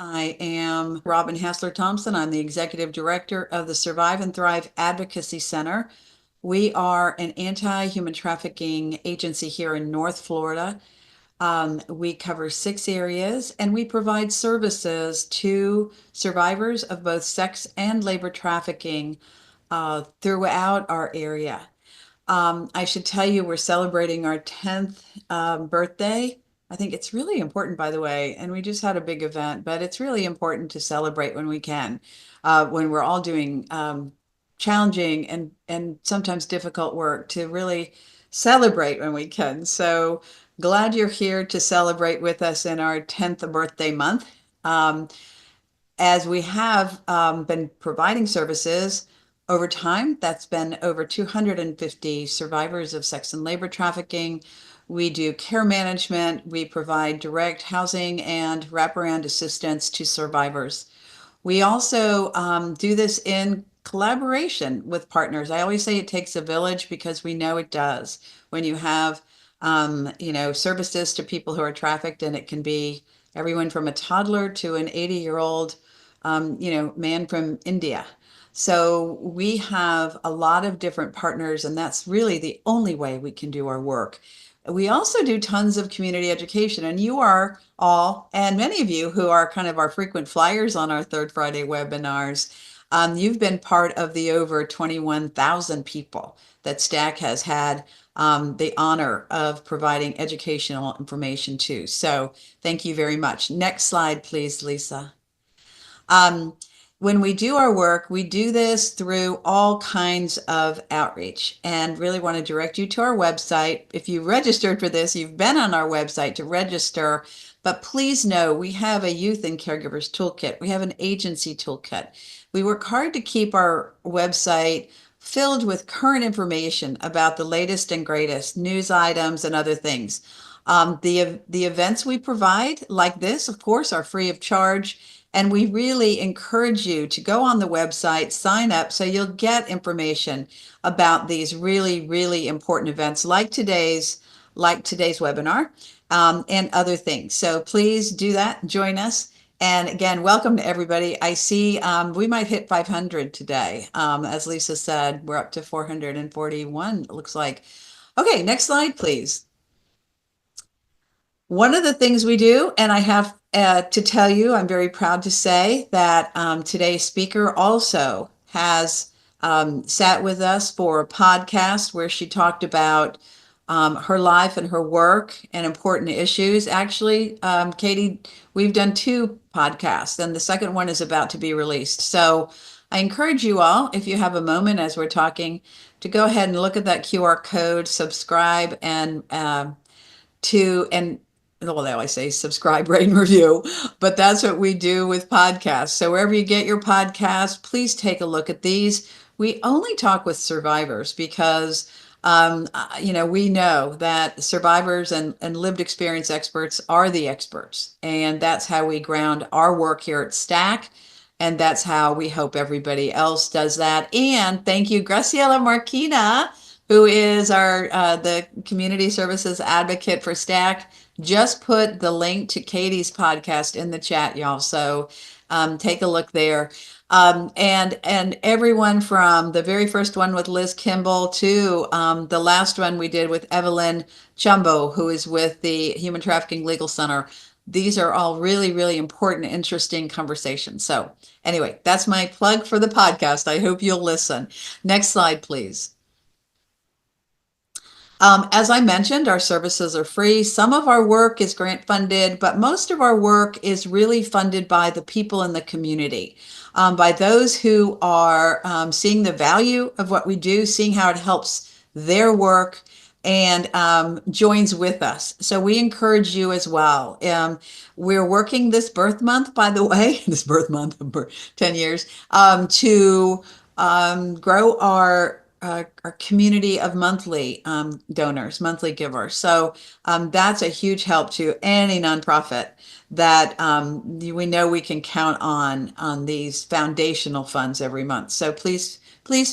I am Robin Hassler Thompson. I'm the Executive Director of the Survive and Thrive Advocacy Center. We are an anti-human trafficking agency here in North Florida. We cover 6 areas and we provide services to survivors of both sex and labor trafficking throughout our area. I should tell you, we're celebrating our 10th birthday. I think it's really important, by the way, and we just had a big event, but it's really important to celebrate when we can, when we're all doing challenging and sometimes difficult work to really celebrate when we can. So glad you're here to celebrate with us in our 10th birthday month. As we have been providing services over time, that's been over 250 survivors of sex and labor trafficking. We do care management, we provide direct housing and wraparound assistance to survivors. We also do this in collaboration with partners. I always say it takes a village because we know it does. When you have, services to people who are trafficked, and it can be everyone from a toddler to an 80-year-old, man from India. So we have a lot of different partners, and that's really the only way we can do our work. We also do tons of community education, and you are all, and many of you who are kind of our frequent flyers on our Third Friday webinars, you've been part of the over 21,000 people that STAC has had the honor of providing educational information to. So thank you very much. Next slide, please, Lisa. Um, when we do our work, we do this through all kinds of outreach, and really want to direct you to our website. If you registered for this, you've been on our website to register, but please know we have a youth and caregivers toolkit. We have an agency toolkit. We work hard to keep our website filled with current information about the latest and greatest news items and other things. The events we provide, like this, of course, are free of charge. And we really encourage you to go on the website, sign up, so you'll get information about these really, really important events like today's webinar, and other things. So please do that, join us. And again, welcome to everybody. I see we might hit 500 today. As Lisa said, we're up to 441, it looks like. Okay, next slide, please. One of the things we do, and I have to tell you, I'm very proud to say that today's speaker also has sat with us for a podcast where she talked about her life and her work and important issues. Actually, Katie, we've done 2 podcasts, and the second one is about to be released. So I encourage you all, if you have a moment as we're talking, to go ahead and look at that QR code, subscribe, and well, they always say subscribe, rate, and review, but that's what we do with podcasts. So wherever you get your podcast, please take a look at these. We only talk with survivors because, we know that survivors and lived experience experts are the experts. And that's how we ground our work here at STAC. And that's how we hope everybody else does that. And thank you, Graciela Marquina, who is our the community services advocate for STAC. Just put the link to Katie's podcast in the chat, y'all. So take a look there. And everyone from the very first one with Liz Kimball to the last one we did with Evelyn Chumbo, who is with the Human Trafficking Legal Center. These are all really, really important, interesting conversations. So anyway, that's my plug for the podcast. I hope you'll listen. Next slide, please. As I mentioned, our services are free. Some of our work is grant funded, but most of our work is really funded by the people in the community, by those who are seeing the value of what we do, seeing how it helps their work, and joins with us. So we encourage you as well. We're working this birth month, by the way, this birth month, 10 years, to grow our community of monthly donors, monthly givers. So that's a huge help to any nonprofit that we know we can count on these foundational funds every month. So please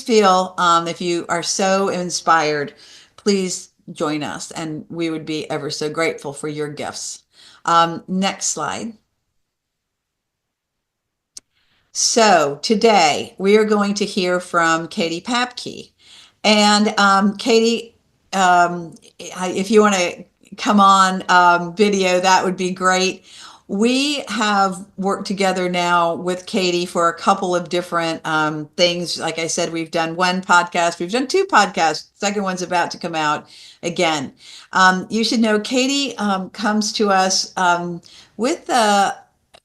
feel, if you are so inspired, please join us, and we would be ever so grateful for your gifts. Next slide. So today we are going to hear from Katie Papke. And Katie, if you want to come on video, that would be great. We have worked together now with Katie for a couple of different things. Like I said, we've done one podcast, we've done two podcasts. Second one's about to come out again. You should know Katie comes to us with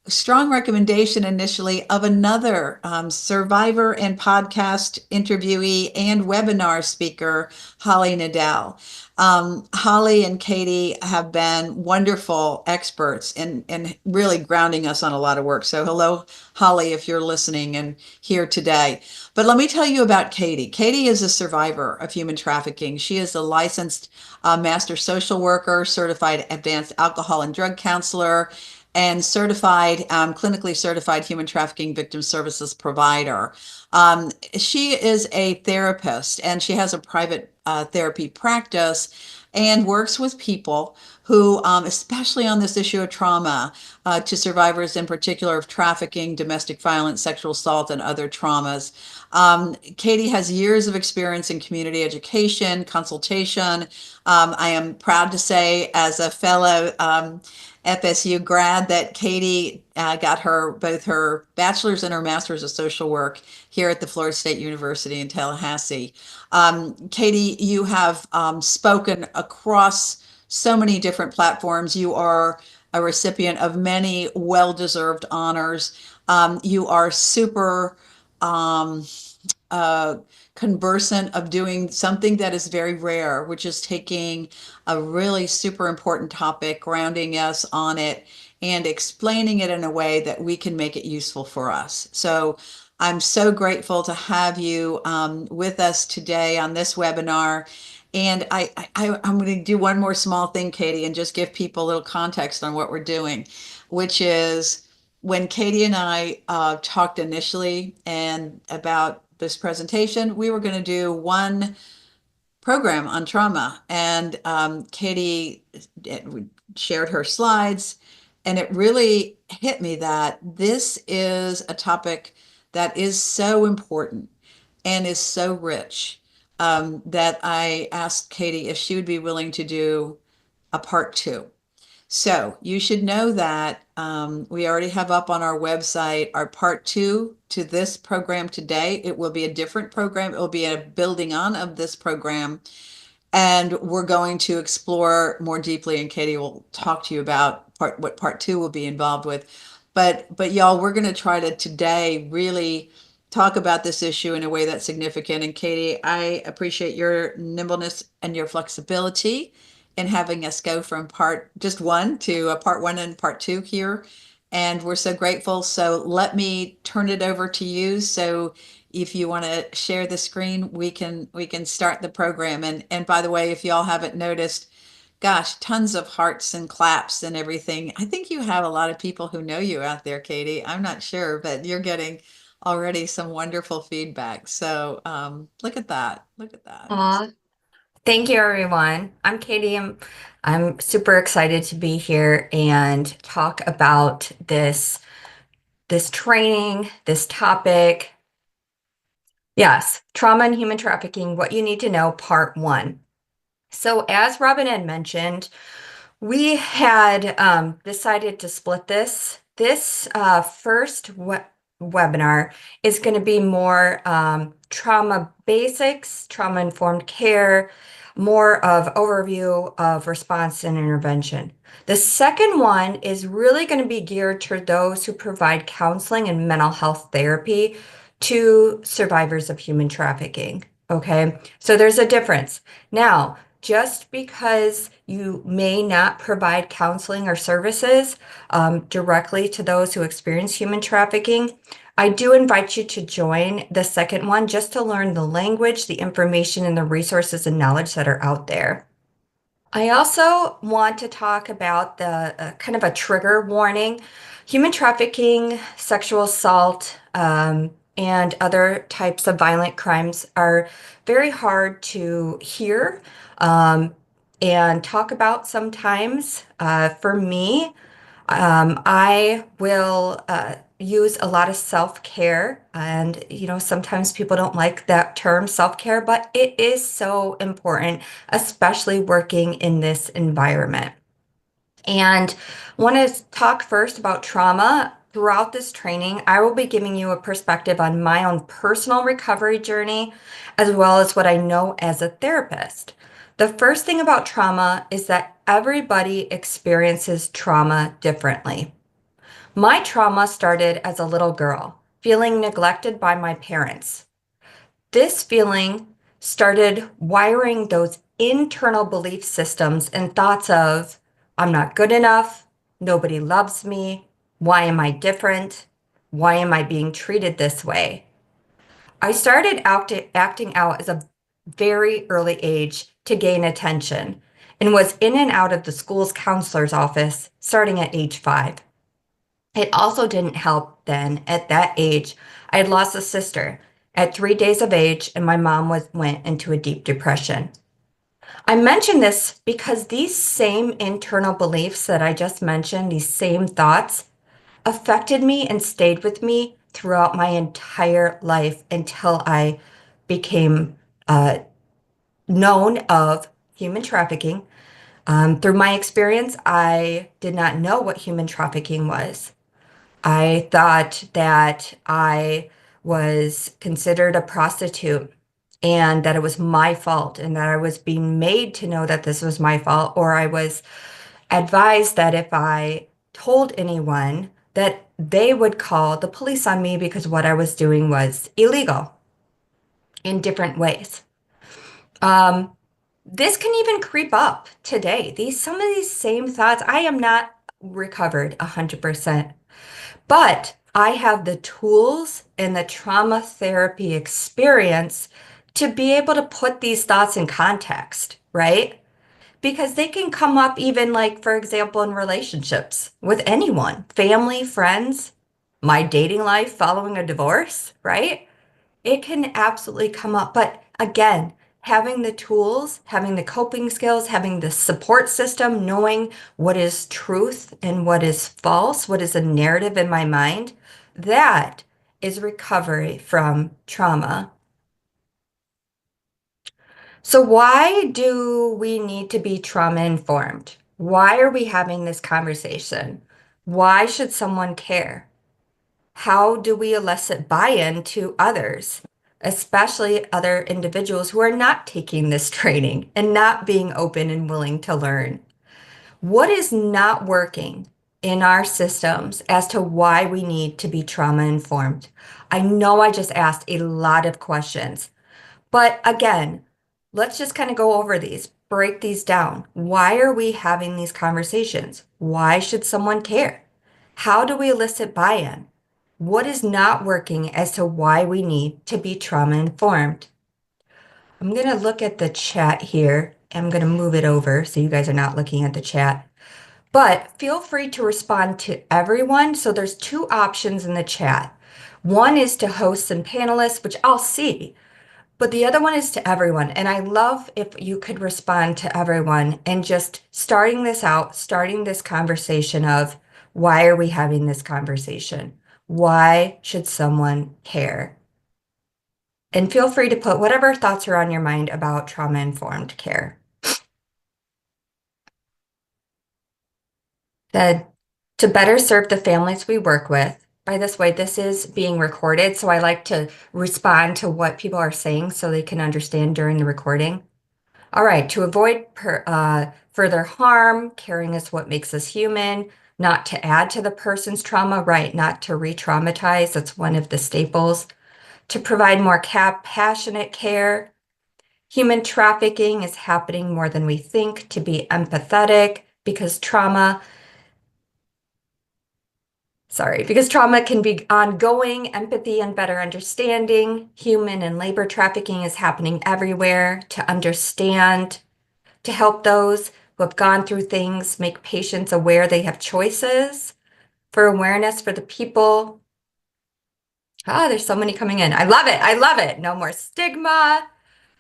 strong recommendation initially of another survivor and podcast interviewee and webinar speaker, Holly Nadell. Holly and Katie have been wonderful experts in really grounding us on a lot of work. So, hello, Holly, if you're listening and here today. But let me tell you about Katie. Katie is a survivor of human trafficking. She is a licensed master social worker, certified advanced alcohol and drug counselor, and certified, clinically certified human trafficking victim services provider. She is a therapist and she has a private therapy practice and works with people who, especially on this issue of trauma, to survivors in particular of trafficking, domestic violence, sexual assault, and other traumas. Katie has years of experience in community education, consultation. I am proud to say, as a fellow FSU grad, that Katie got her both her bachelor's and her master's of social work here at the Florida State University in Tallahassee. Katie, you have spoken across so many different platforms. You are a recipient of many well-deserved honors. You are super um, uh, conversant of doing something that is very rare, which is taking a really super important topic, grounding us on it, and explaining it in a way that we can make it useful for us. So I'm so grateful to have you with us today on this webinar. And I'm going to do one more small thing, Katie, and just give people a little context on what we're doing, which is when Katie and I talked initially and about this presentation, we were going to do one program on trauma. And Katie shared her slides, and it really hit me that this is a topic that is so important and is so rich that I asked Katie if she would be willing to do a part two. So you should know that we already have up on our website our part two to this program today. It will be a different program. It will be a building on of this program. And we're going to explore more deeply, and Katie will talk to you about what part two will be involved with. But y'all, we're going to try to today really talk about this issue in a way that's significant. And Katie, I appreciate your nimbleness and your flexibility in having us go from part just one to a part one and part two here. And we're so grateful. So let me turn it over to you. So if you want to share the screen, we can start the program. And by the way, if y'all haven't noticed, gosh, tons of hearts and claps and everything. I think you have a lot of people who know you out there, Katie. I'm not sure, but you're getting already some wonderful feedback. So look at that. Look at that. Aw, thank you, everyone. I'm Katie. I'm super excited to be here and talk about this training, this topic. Yes, trauma and human trafficking, what you need to know, part one. So, as Robin had mentioned, we had decided to split this. This first webinar is going to be more trauma basics, trauma informed care, more of overview of response and intervention. The second one is really going to be geared to those who provide counseling and mental health therapy to survivors of human trafficking. Okay, so there's a difference. Now, just because you may not provide counseling or services directly to those who experience human trafficking, I do invite you to join the second one just to learn the language, the information, and the resources and knowledge that are out there. I also want to talk about the kind of a trigger warning. Human trafficking, sexual assault, and other types of violent crimes are very hard to hear and talk about sometimes. For me, I will, use a lot of self-care. And, sometimes people don't like that term self-care, but it is so important, especially working in this environment. And I want to talk first about trauma. Throughout this training, I will be giving you a perspective on my own personal recovery journey, as well as what I know as a therapist. The first thing about trauma is that everybody experiences trauma differently. My trauma started as a little girl, feeling neglected by my parents. This feeling started wiring those internal belief systems and thoughts of, I'm not good enough, nobody loves me, why am I different? Why am I being treated this way? I started acting out as a very early age to gain attention and was in and out of the school's counselor's office starting at age 5. It also didn't help then at that age. I had lost a sister at 3 days of age, and my mom went into a deep depression. I mention this because these same internal beliefs that I just mentioned, these same thoughts, affected me and stayed with me throughout my entire life until I became uh, known of human trafficking. Through my experience, I did not know what human trafficking was. I thought that I was considered a prostitute and that it was my fault and that I was being made to know that this was my fault, or I was advised that if I told anyone that they would call the police on me because what I was doing was illegal in different ways. Um, this can even creep up today. Some of these same thoughts, I am not recovered 100%. But I have the tools and the trauma therapy experience to be able to put these thoughts in context, right? Because they can come up even like, for example, in relationships with anyone, family, friends, my dating life following a divorce, right? It can absolutely come up. But again, having the tools, having the coping skills, having the support system, knowing what is truth and what is false, what is a narrative in my mind, that is recovery from trauma. So, why do we need to be trauma informed? Why are we having this conversation? Why should someone care? How do we elicit buy-in to others, especially other individuals who are not taking this training and not being open and willing to learn? What is not working in our systems as to why we need to be trauma informed? I know I just asked a lot of questions, but again, let's just kind of go over these, break these down. Why are we having these conversations? Why should someone care? How do we elicit buy-in? What is not working as to why we need to be trauma informed? I'm going to look at the chat here. I'm going to move it over so you guys are not looking at the chat. But feel free to respond to everyone. So there's two options in the chat. One is to hosts and panelists, which I'll see, but the other one is to everyone. And I love if you could respond to everyone and just starting this out, starting this conversation of why are we having this conversation? Why should someone care? And feel free to put whatever thoughts are on your mind about trauma-informed care. That to better serve the families we work with. By this way, this is being recorded, so I like to respond to what people are saying so they can understand during the recording. All right, to avoid further harm, caring is what makes us human, not to add to the person's trauma, right? Not to re-traumatize. That's one of the staples. To provide more passionate care. Human trafficking is happening more than we think. To be empathetic because trauma can be ongoing. Empathy and better understanding. Human and labor trafficking is happening everywhere. To understand, to help those who have gone through things, make patients aware they have choices, for awareness for the people. Ah, there's so many coming in. I love it. I love it. No more stigma.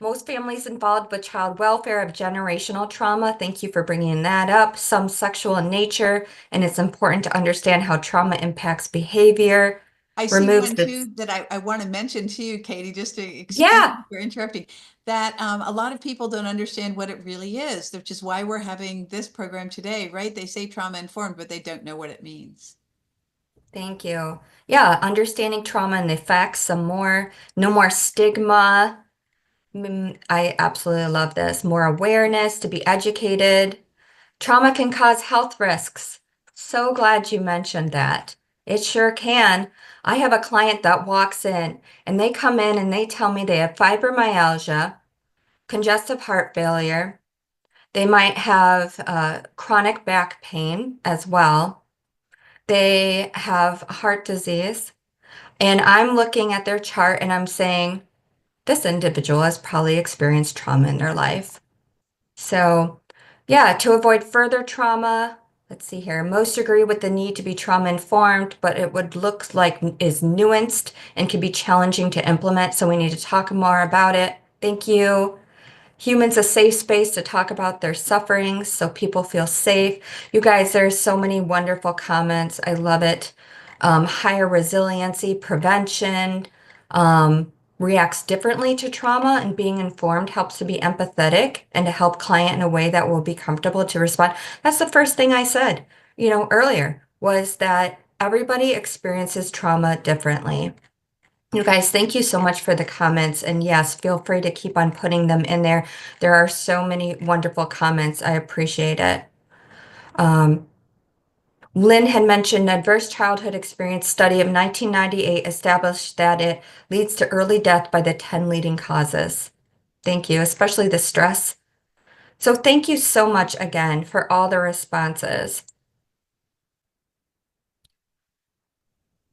Most families involved with child welfare have generational trauma. Thank you for bringing that up. Some sexual in nature, and it's important to understand how trauma impacts behavior. I see Removes one this. too that I want to mention to you, Katie, just to excuse Yeah, me for interrupting, that a lot of people don't understand what it really is, which is why we're having this program today, right? They say trauma informed, but they don't know what it means. thank you. Yeah, understanding trauma and the effects, some more, no more stigma. I absolutely love this. More awareness to be educated. Trauma can cause health risks. So glad you mentioned that. It sure can. I have a client that walks in and they come in and they tell me they have fibromyalgia, congestive heart failure. They might have chronic back pain as well. They have heart disease. And I'm looking at their chart and I'm saying, this individual has probably experienced trauma in their life. So, yeah, to avoid further trauma, let's see here. Most agree with the need to be trauma informed, but it would look like is nuanced and can be challenging to implement. So we need to talk more about it. Thank you. Humans a safe space to talk about their sufferings so people feel safe. You guys, there's so many wonderful comments. I love it. Higher resiliency, prevention, reacts differently to trauma, and being informed helps to be empathetic and to help client in a way that will be comfortable to respond. That's the first thing I said, earlier was that everybody experiences trauma differently. You guys, thank you so much for the comments. And yes, feel free to keep on putting them in there. There are so many wonderful comments. I appreciate it. Um, Lynn had mentioned adverse childhood experience study of 1998 established that it leads to early death by the 10 leading causes. Thank you, especially the stress. So thank you so much again for all the responses.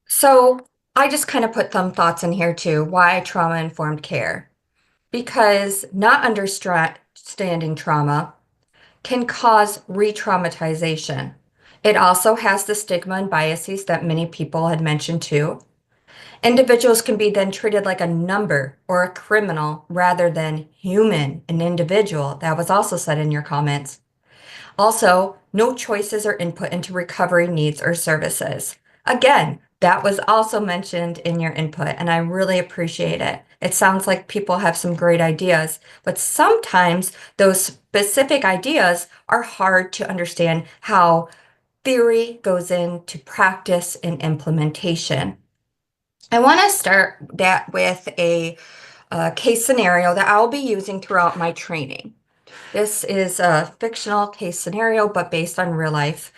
So I just kind of put some thoughts in here too. Why trauma-informed care? Because not understanding trauma can cause re-traumatization. It also has the stigma and biases that many people had mentioned too. Individuals can be then treated like a number or a criminal rather than human, an individual. That was also said in your comments. Also, no choices or input into recovery needs or services. Again, that was also mentioned in your input, and I really appreciate it. It sounds like people have some great ideas, but sometimes those specific ideas are hard to understand how theory goes into practice and implementation. I want to start that with a case scenario that I'll be using throughout my training. This is a fictional case scenario, but based on real life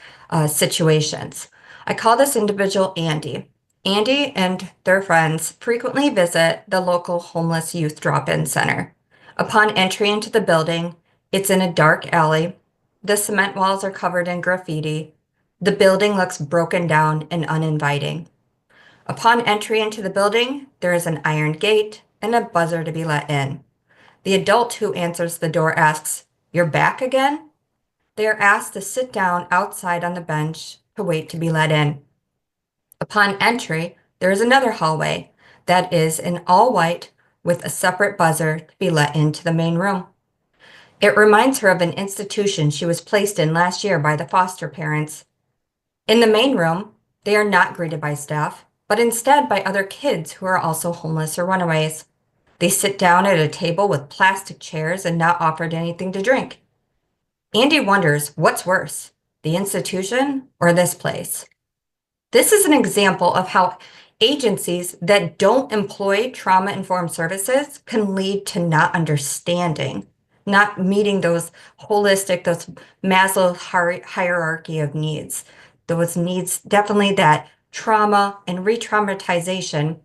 situations. I call this individual Andy. Andy and their friends frequently visit the local homeless youth drop-in center. Upon entry into the building, it's in a dark alley. The cement walls are covered in graffiti. The building looks broken down and uninviting. Upon entry into the building, there is an iron gate and a buzzer to be let in. The adult who answers the door asks, "You're back again?" They are asked to sit down outside on the bench to wait to be let in. Upon entry, there is another hallway that is in all white with a separate buzzer to be let into the main room. It reminds her of an institution she was placed in last year by the foster parents. In the main room, they are not greeted by staff, but instead by other kids who are also homeless or runaways. They sit down at a table with plastic chairs and not offered anything to drink. Andy wonders what's worse, the institution or this place? This is an example of how agencies that don't employ trauma-informed services can lead to not understanding, not meeting those holistic, those Maslow hierarchy of needs. Those needs, definitely that trauma and re-traumatization,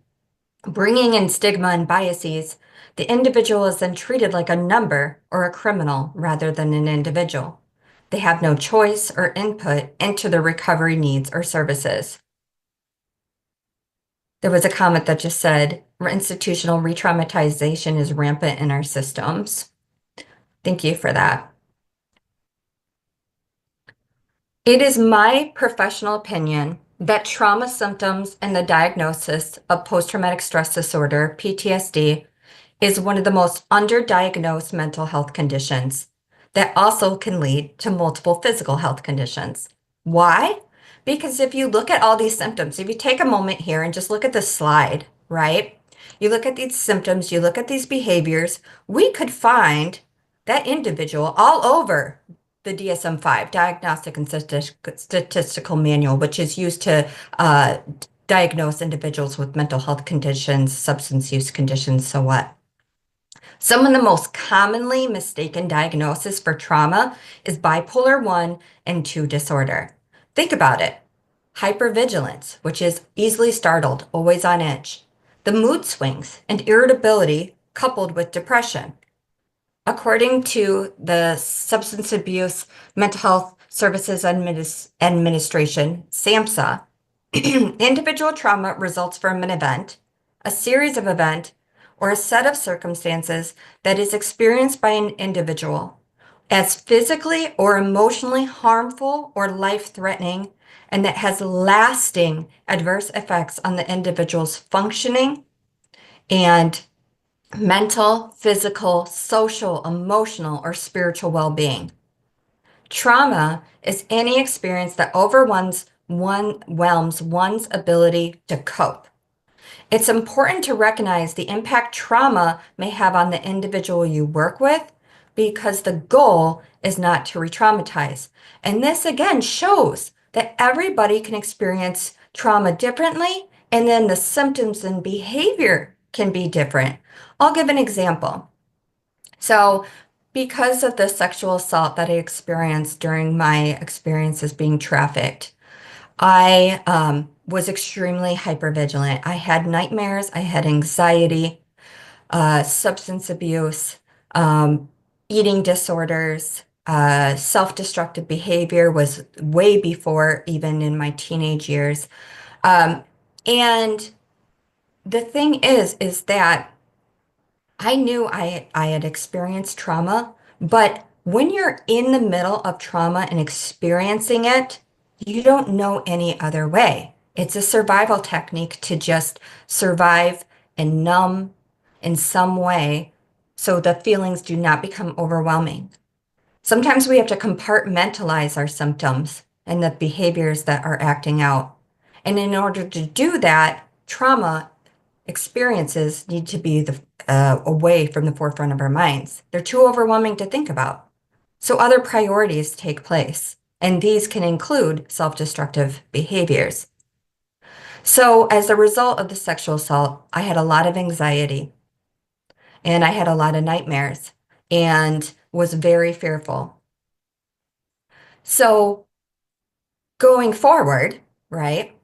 bringing in stigma and biases, the individual is then treated like a number or a criminal rather than an individual. They have no choice or input into their recovery needs or services. There was a comment that just said institutional re-traumatization is rampant in our systems. Thank you for that. It is my professional opinion that trauma symptoms and the diagnosis of post-traumatic stress disorder, PTSD, is one of the most underdiagnosed mental health conditions that also can lead to multiple physical health conditions. Why? Because if you look at all these symptoms, if you take a moment here and just look at the slide, right? You look at these symptoms, you look at these behaviors, we could find that individual all over the DSM-5, Diagnostic and Statistical Manual, which is used to diagnose individuals with mental health conditions, substance use conditions, so what? Some of the most commonly mistaken diagnosis for trauma is bipolar 1 and 2 disorder. Think about it. Hypervigilance, which is easily startled, always on edge. The mood swings and irritability coupled with depression. According to the Substance Abuse Mental Health Services Administration, SAMHSA, individual trauma results from an event, a series of events, or a set of circumstances that is experienced by an individual as physically or emotionally harmful or life-threatening, and that has lasting adverse effects on the individual's functioning and mental, physical, social, emotional, or spiritual well-being. Trauma is any experience that overwhelms one's ability to cope. It's important to recognize the impact trauma may have on the individual you work with because the goal is not to re-traumatize. And this again shows that everybody can experience trauma differently, and then the symptoms and behavior can be different. I'll give an example. So, because of the sexual assault that I experienced during my experiences being trafficked, I was extremely hypervigilant. I had nightmares, I had anxiety, substance abuse, um, eating disorders, self-destructive behavior was way before even in my teenage years. Um, and the thing is that I knew I had experienced trauma, but when you're in the middle of trauma and experiencing it, you don't know any other way. It's a survival technique to just survive and numb in some way so the feelings do not become overwhelming. Sometimes we have to compartmentalize our symptoms and the behaviors that are acting out. And in order to do that, trauma experiences need to be away from the forefront of our minds. They're too overwhelming to think about. So other priorities take place, and these can include self-destructive behaviors. So as a result of the sexual assault, I had a lot of anxiety and I had a lot of nightmares and was very fearful. So going forward, right,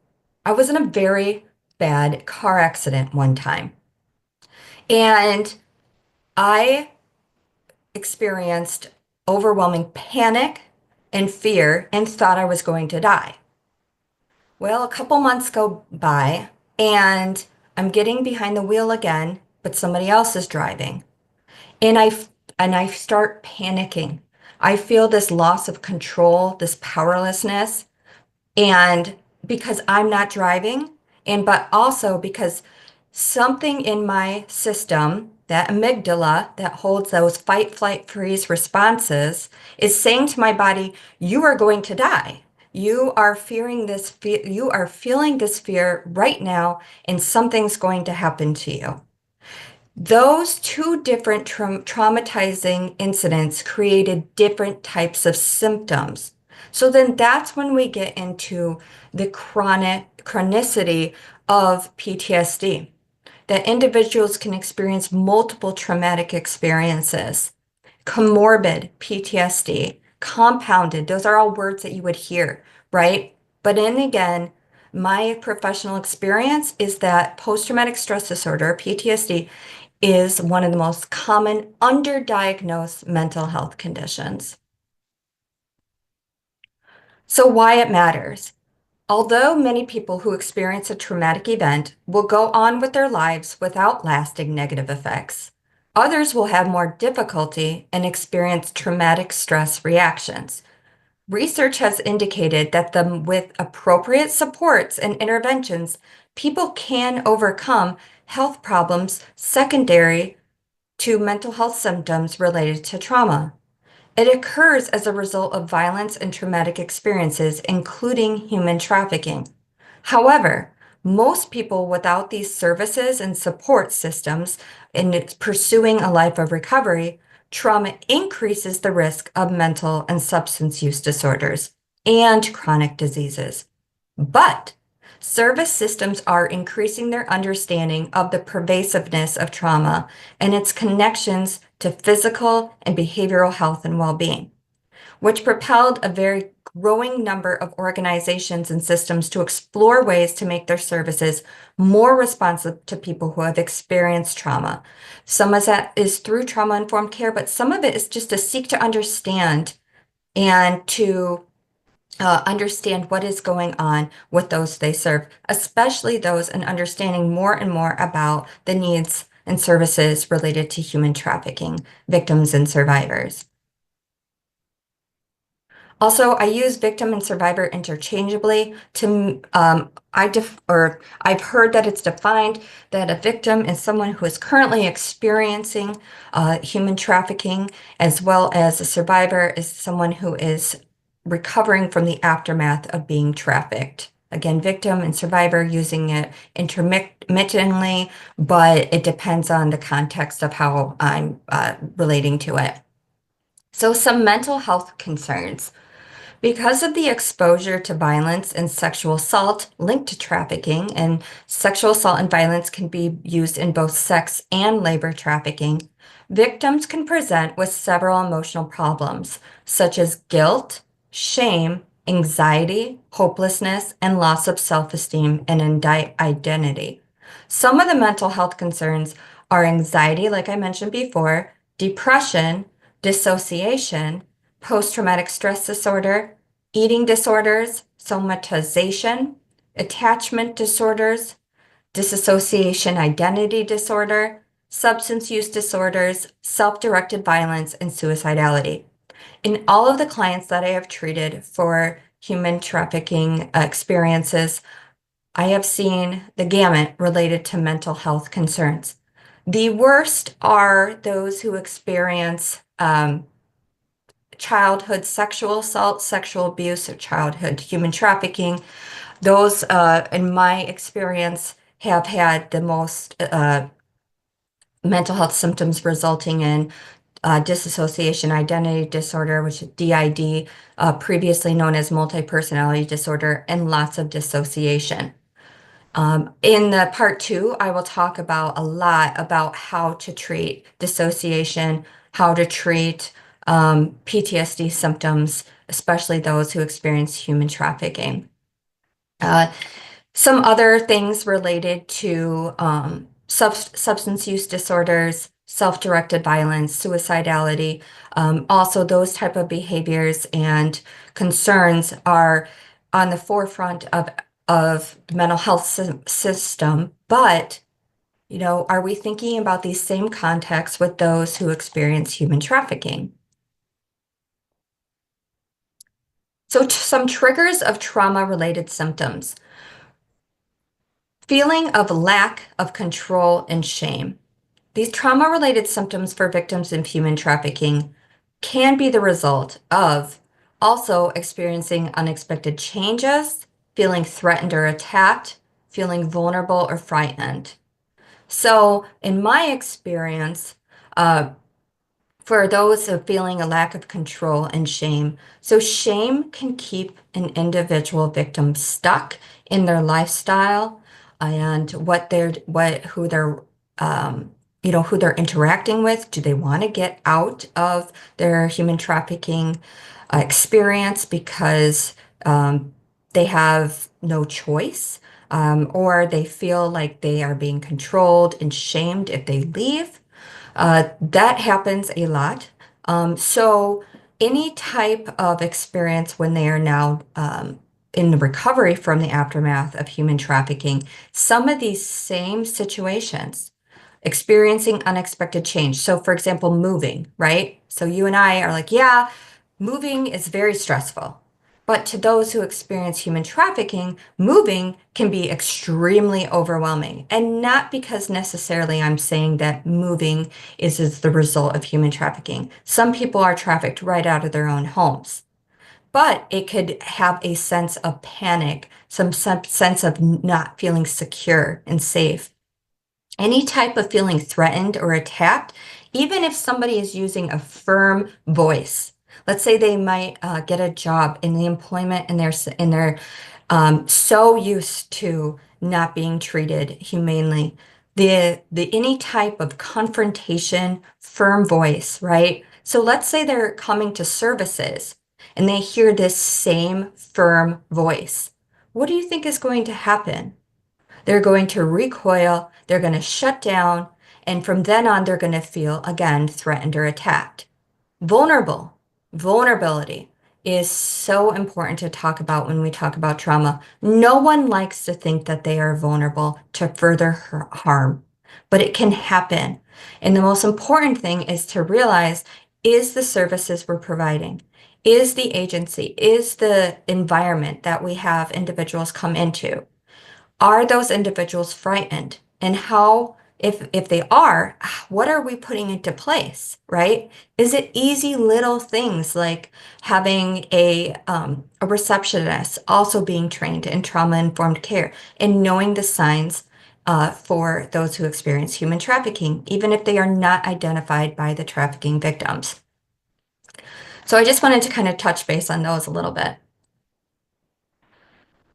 I was in a very bad car accident one time. And I experienced overwhelming panic and fear and thought I was going to die. Well, a couple months go by and I'm getting behind the wheel again, but somebody else is driving. And I start panicking. I feel this loss of control, this powerlessness, and because I'm not driving, and but also because something in my system, that amygdala that holds those fight, flight, freeze responses, is saying to my body, you are going to die. You are fearing this fear, you are feeling this fear right now, and something's going to happen to you. Those two different traumatizing incidents created different types of symptoms. So then that's when we get into the chronicity of PTSD, that individuals can experience multiple traumatic experiences, comorbid PTSD, compounded, those are all words that you would hear, right? But then again, my professional experience is that post-traumatic stress disorder, PTSD, is one of the most common underdiagnosed mental health conditions. So why it matters. Although many people who experience a traumatic event will go on with their lives without lasting negative effects, others will have more difficulty and experience traumatic stress reactions. Research has indicated that with appropriate supports and interventions, people can overcome health problems secondary to mental health symptoms related to trauma. It occurs as a result of violence and traumatic experiences, including human trafficking. However, most people without these services and support systems in pursuing a life of recovery, trauma increases the risk of mental and substance use disorders and chronic diseases. But service systems are increasing their understanding of the pervasiveness of trauma and its connections to physical and behavioral health and well-being, which propelled a very growing number of organizations and systems to explore ways to make their services more responsive to people who have experienced trauma. Some of that is through trauma-informed care, but some of it is just to seek to understand and to understand what is going on with those they serve, especially those in understanding more and more about the needs and services related to human trafficking victims and survivors. Also, I use victim and survivor interchangeably to I've heard that it's defined that a victim is someone who is currently experiencing human trafficking, as well as a survivor is someone who is recovering from the aftermath of being trafficked. Again, victim and survivor using it intermittently, but it depends on the context of how I'm relating to it. So, some mental health concerns. Because of the exposure to violence and sexual assault linked to trafficking, and sexual assault and violence can be used in both sex and labor trafficking, victims can present with several emotional problems, such as guilt, shame, anxiety, hopelessness, and loss of self-esteem and identity. Some of the mental health concerns are anxiety, like I mentioned before, depression, dissociation, post-traumatic stress disorder, eating disorders, somatization, attachment disorders, dissociation identity disorder, substance use disorders, self-directed violence, and suicidality. In all of the clients that I have treated for human trafficking experiences, I have seen the gamut related to mental health concerns. The worst are those who experience childhood sexual assault, sexual abuse, or childhood human trafficking. Those, in my experience, have had the most mental health symptoms resulting in dissociation identity disorder, which is DID, previously known as multi-personality disorder, and lots of dissociation. In the part two, I will talk about a lot about how to treat dissociation, how to treat PTSD symptoms, especially those who experience human trafficking. Uh, some other things related to substance use disorders, self-directed violence, suicidality, also those type of behaviors and concerns are on the forefront of the mental health system. But, you know, are we thinking about these same contexts with those who experience human trafficking? So some triggers of trauma-related symptoms. Feeling of lack of control and shame. These trauma-related symptoms for victims of human trafficking can be the result of also experiencing unexpected changes, feeling threatened or attacked, feeling vulnerable or frightened. So, in my experience, uh, for those of feeling a lack of control and shame. So shame can keep an individual victim stuck in their lifestyle and who they're who they're interacting with. Do they want to get out of their human trafficking experience because they have no choice, or they feel like they are being controlled and shamed if they leave? That happens a lot. So any type of experience when they are now in the recovery from the aftermath of human trafficking, some of these same situations, experiencing unexpected change. So for example, moving, right? So you and I are like, yeah, moving is very stressful. But to those who experience human trafficking, moving can be extremely overwhelming. And not because necessarily I'm saying that moving is the result of human trafficking. Some people are trafficked right out of their own homes. But it could have a sense of panic, some sense of not feeling secure and safe. Any type of feeling threatened or attacked, even if somebody is using a firm voice. Let's say they might get a job in the employment and they're so used to not being treated humanely. The any type of confrontation, firm voice, right? So let's say they're coming to services and they hear this same firm voice. What do you think is going to happen? They're going to recoil, they're going to shut down, and from then on, they're going to feel again threatened or attacked. Vulnerable. Vulnerability is so important to talk about when we talk about trauma. No one likes to think that they are vulnerable to further harm, but it can happen. And the most important thing is to realize, is the services we're providing, is the agency, is the environment that we have individuals come into, are those individuals frightened? And how, if they are, what are we putting into place, right? Is it easy little things like having a receptionist also being trained in trauma-informed care and knowing the signs for those who experience human trafficking, even if they are not identified by the trafficking victims? So I just wanted to kind of touch base on those a little bit.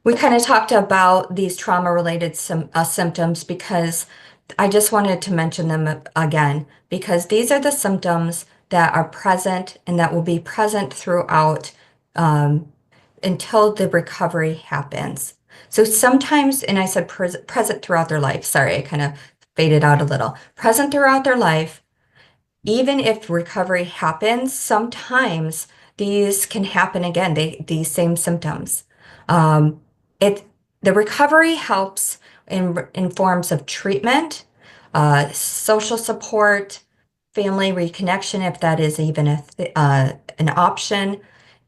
We kind of talked about these trauma-related symptoms because I just wanted to mention them again because these are the symptoms that are present and that will be present throughout um, until the recovery happens. So sometimes, and I said present throughout their life. Sorry, I kind of faded out a little. Present throughout their life, even if recovery happens, sometimes these can happen again, these same symptoms. Um, it the recovery helps in forms of treatment, social support, family reconnection, if that is even an option.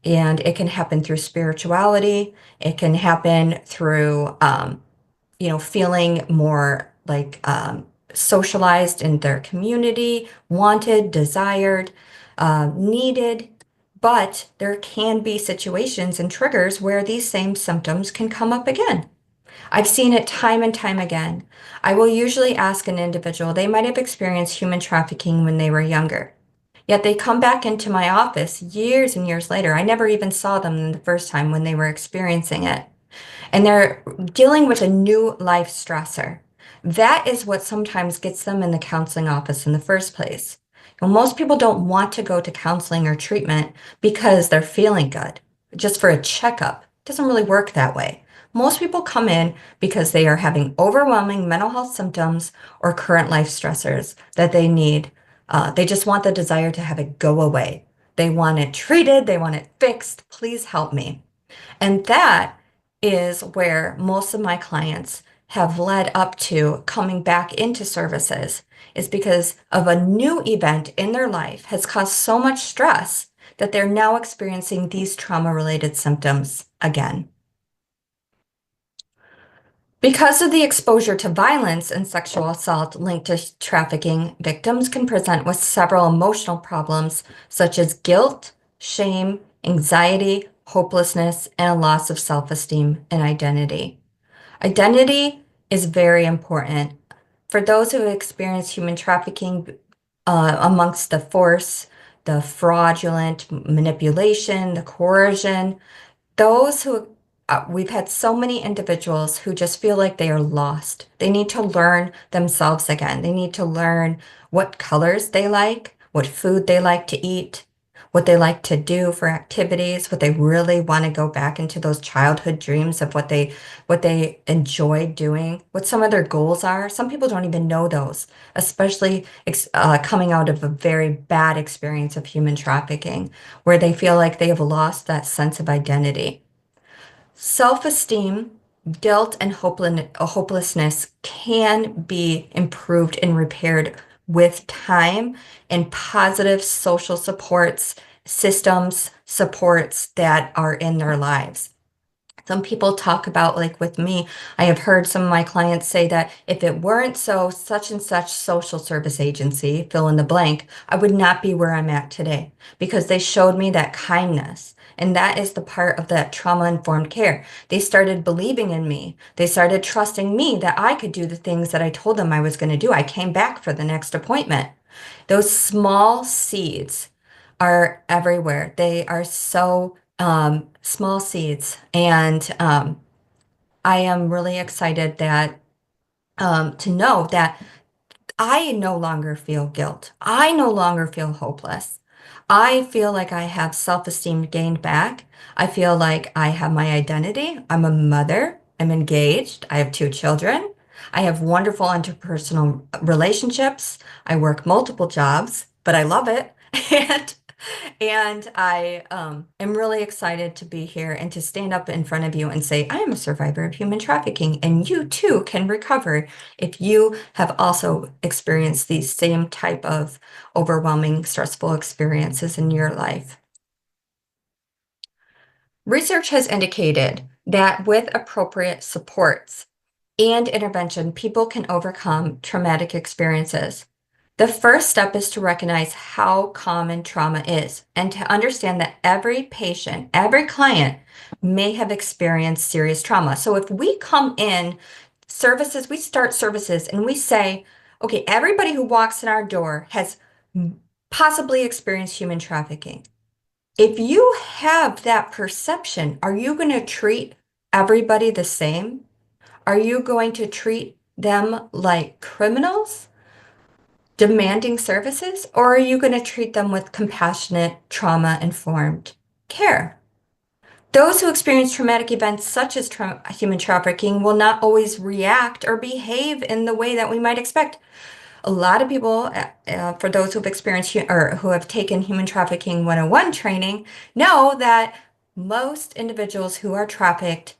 And it can happen through spirituality. It can happen through feeling more like socialized in their community, wanted, desired, needed. But there can be situations and triggers where these same symptoms can come up again. I've seen it time and time again. I will usually ask an individual, they might have experienced human trafficking when they were younger. Yet they come back into my office years and years later. I never even saw them the first time when they were experiencing it, and they're dealing with a new life stressor. That is what sometimes gets them in the counseling office in the first place. Well, most people don't want to go to counseling or treatment because they're feeling good, just for a checkup. It doesn't really work that way. Most people come in because they are having overwhelming mental health symptoms or current life stressors that they need. They just want the desire to have it go away. They want it treated, they want it fixed. Please help me. And that is where most of my clients have led up to coming back into services, is because of a new event in their life has caused so much stress that they're now experiencing these trauma-related symptoms again. Because of the exposure to violence and sexual assault linked to trafficking, victims can present with several emotional problems such as guilt, shame, anxiety, hopelessness, and a loss of self-esteem and identity. Identity is very important. For those who experience human trafficking, amongst the force, the fraudulent manipulation, the coercion, those who we've had so many individuals who just feel like they are lost. They need to learn themselves again. They need to learn what colors they like, what food they like to eat, what they like to do for activities, what they really want to go back into those childhood dreams of what they enjoy doing, what some of their goals are. Some people don't even know those, especially coming out of a very bad experience of human trafficking, where they feel like they have lost that sense of identity. Self-esteem, guilt, and hopelessness can be improved and repaired with time and positive social supports systems, supports that are in their lives. Some people talk about, like with me, I have heard some of my clients say that if it weren't so such and such social service agency, fill in the blank, I would not be where I'm at today because they showed me that kindness. And that is the part of that trauma-informed care. They started believing in me. They started trusting me that I could do the things that I told them I was going to do. I came back for the next appointment. Those small seeds are everywhere. They are so small seeds. And I am really excited that to know that I no longer feel guilt. I no longer feel hopeless. I feel like I have self-esteem gained back. I feel like I have my identity. I'm a mother. I'm engaged. I have two children. I have wonderful interpersonal relationships. I work multiple jobs, but I love it. And and I am really excited to be here and to stand up in front of you and say, I am a survivor of human trafficking, and you too can recover if you have also experienced these same type of overwhelming, stressful experiences in your life. Research has indicated that with appropriate supports and intervention, people can overcome traumatic experiences. The first step is to recognize how common trauma is and to understand that every patient, every client may have experienced serious trauma. So if we come in services, we start services and we say, okay, everybody who walks in our door has possibly experienced human trafficking. If you have that perception, are you going to treat everybody the same? Are you going to treat them like criminals demanding services, or are you going to treat them with compassionate, trauma-informed care? Those who experience traumatic events such as human trafficking will not always react or behave in the way that we might expect. A lot of people, for those who've experienced or who have taken human trafficking 101 training, know that most individuals who are trafficked,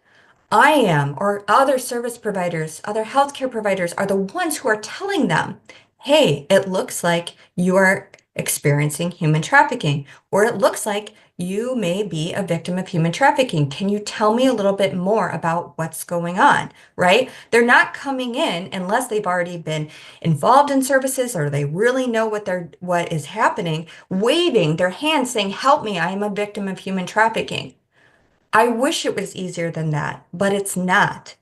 I am, or other service providers, other healthcare providers are the ones who are telling them, hey, it looks like you are experiencing human trafficking, or it looks like you may be a victim of human trafficking. Can you tell me a little bit more about what's going on, right? They're not coming in unless they've already been involved in services or they really know what is happening, waving their hands saying, help me, I am a victim of human trafficking. I wish it was easier than that, but it's not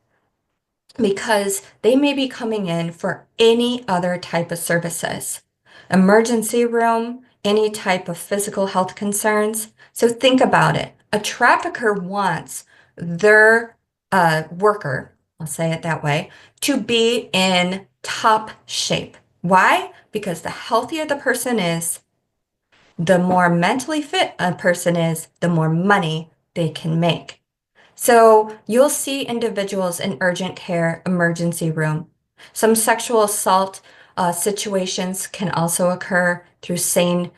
because they may be coming in for any other type of services, emergency room, any type of physical health concerns. So think about it. A trafficker wants their worker, I'll say it that way, to be in top shape. Why? Because the healthier the person is, the more mentally fit a person is, the more money they can make. So you'll see individuals in urgent care emergency room. Some sexual assault situations can also occur through sane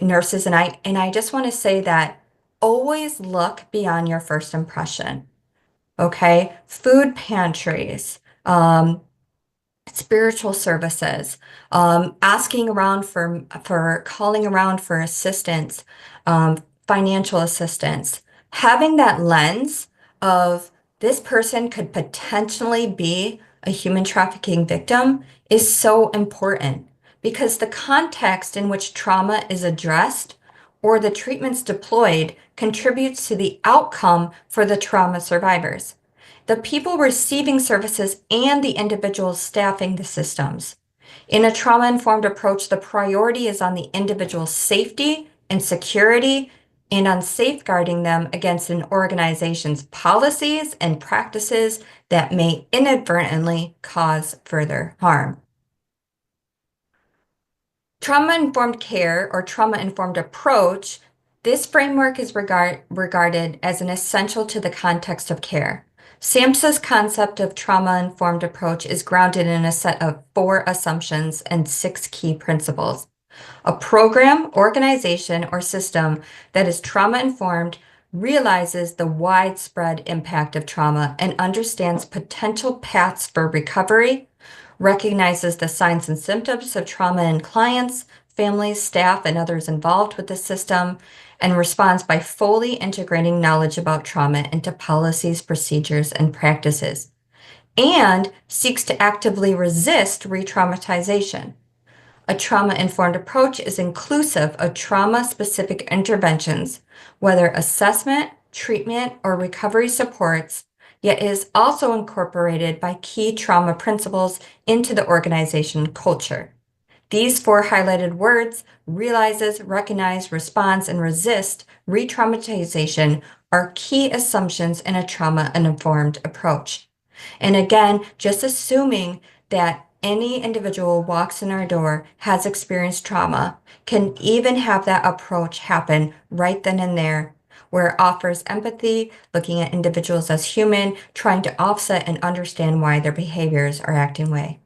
nurses. And I just want to say that always look beyond your first impression. Okay, food pantries, spiritual services, asking around for calling around for assistance, financial assistance, having that lens of this person could potentially be a human trafficking victim is so important because the context in which trauma is addressed or the treatments deployed contributes to the outcome for the trauma survivors, the people receiving services, and the individuals staffing the systems. In a trauma-informed approach, the priority is on the individual's safety and security and on safeguarding them against an organization's policies and practices that may inadvertently cause further harm. Trauma-informed care or trauma-informed approach, this framework is regarded as an essential to the context of care. SAMHSA's concept of trauma-informed approach is grounded in a set of 4 assumptions and 6 key principles. A program, organization, or system that is trauma-informed realizes the widespread impact of trauma and understands potential paths for recovery, recognizes the signs and symptoms of trauma in clients, families, staff, and others involved with the system, and responds by fully integrating knowledge about trauma into policies, procedures, and practices, and seeks to actively resist re-traumatization. A trauma-informed approach is inclusive of trauma-specific interventions, whether assessment, treatment, or recovery supports, yet is also incorporated by key trauma principles into the organization culture. These four highlighted words, realizes, recognize, responds, and resist re-traumatization, are key assumptions in a trauma-informed approach. And again, just assuming that any individual walks in our door, has experienced trauma, can even have that approach happen right then and there, where it offers empathy, looking at individuals as human, trying to offset and understand why their behaviors are acting way.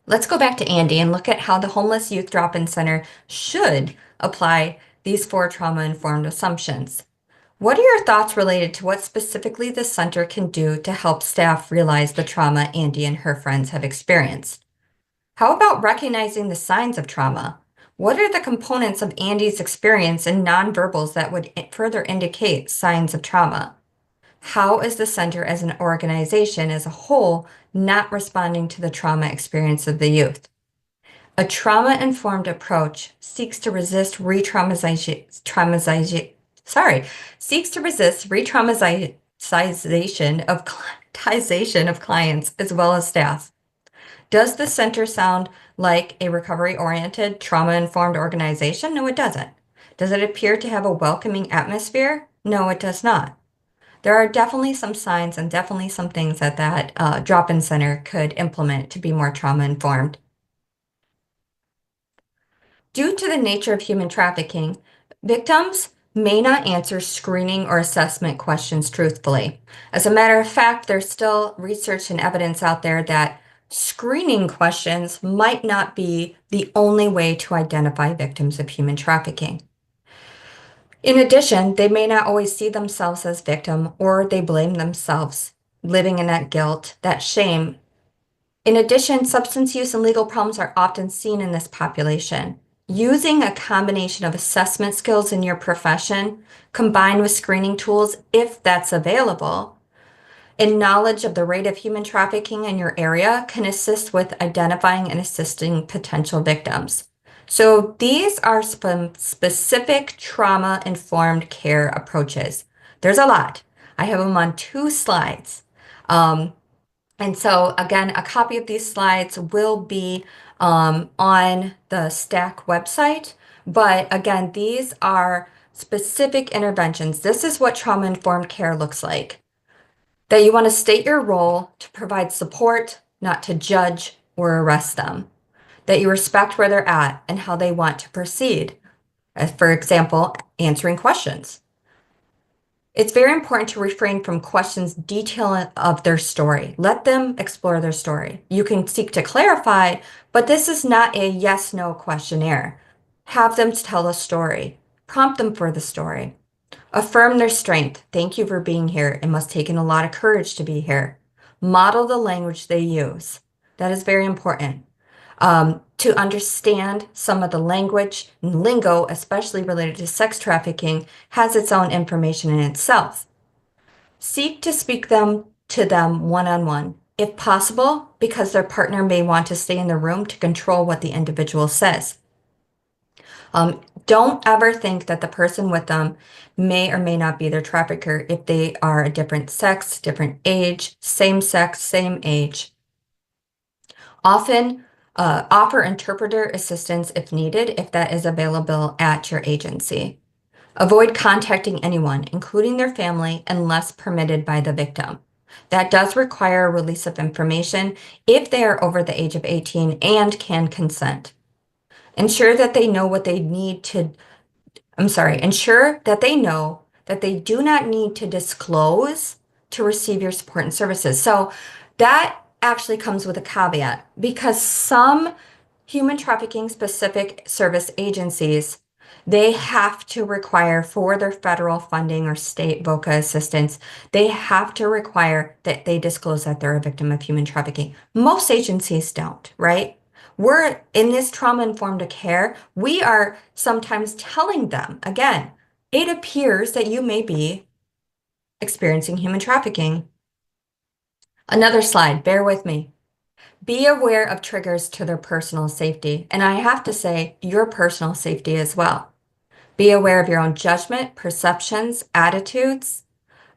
Let's go back to Andy and look at how the Homeless Youth Drop-In Center should apply these four trauma-informed assumptions. What are your thoughts related to what specifically the center can do to help staff realize the trauma Andy and her friends have experienced? How about recognizing the signs of trauma? What are the components of Andy's experience and nonverbals that would further indicate signs of trauma? How is the center as an organization as a whole not responding to the trauma experience of the youth? A trauma-informed approach seeks to resist re-traumatization of clients as well as staff. Does the center sound like a recovery-oriented, trauma-informed organization? No, it doesn't. Does it appear to have a welcoming atmosphere? No, it does not. There are definitely some signs and definitely some things that drop-in center could implement to be more trauma-informed. Due to the nature of human trafficking, victims may not answer screening or assessment questions truthfully. As a matter of fact, there's still research and evidence out there that screening questions might not be the only way to identify victims of human trafficking. In addition, they may not always see themselves as victim, or they blame themselves, living in that guilt, that shame. In addition, substance use and legal problems are often seen in this population. Using a combination of assessment skills in your profession, combined with screening tools, if that's available, and knowledge of the rate of human trafficking in your area can assist with identifying and assisting potential victims. So these are some specific trauma-informed care approaches. There's a lot. I have them on 2 slides. And so again, a copy of these slides will be on the STAC website. But again, these are specific interventions. This is what trauma-informed care looks like. That you want to state your role to provide support, not to judge or arrest them. That you respect where they're at and how they want to proceed. As for example, answering questions. It's very important to refrain from questions detailing of their story. Let them explore their story. You can seek to clarify, but this is not a yes/no questionnaire. Have them tell a story. Prompt them for the story. Affirm their strength. Thank you for being here. It must take in a lot of courage to be here. Model the language they use. That is very important. To understand some of the language and lingo, especially related to sex trafficking, has its own information in itself. Seek to speak to them one-on-one, if possible, because their partner may want to stay in the room to control what the individual says. Don't ever think that the person with them may or may not be their trafficker if they are a different sex, different age, same sex, same age. Often offer interpreter assistance if needed, if that is available at your agency. Avoid contacting anyone, including their family, unless permitted by the victim. That does require a release of information if they are over the age of 18 and can consent. Ensure that they know what they need to, ensure that they know that they do not need to disclose to receive your support and services. So that actually comes with a caveat because some human trafficking specific service agencies, they have to require for their federal funding or state VOCA assistance, they have to require that they disclose that they're a victim of human trafficking. Most agencies don't, right? We're in this trauma-informed care, we are sometimes telling them, again, it appears that you may be experiencing human trafficking. Another slide, bear with me. Be aware of triggers to their personal safety. And I have to say, your personal safety as well. Be aware of your own judgment, perceptions, attitudes.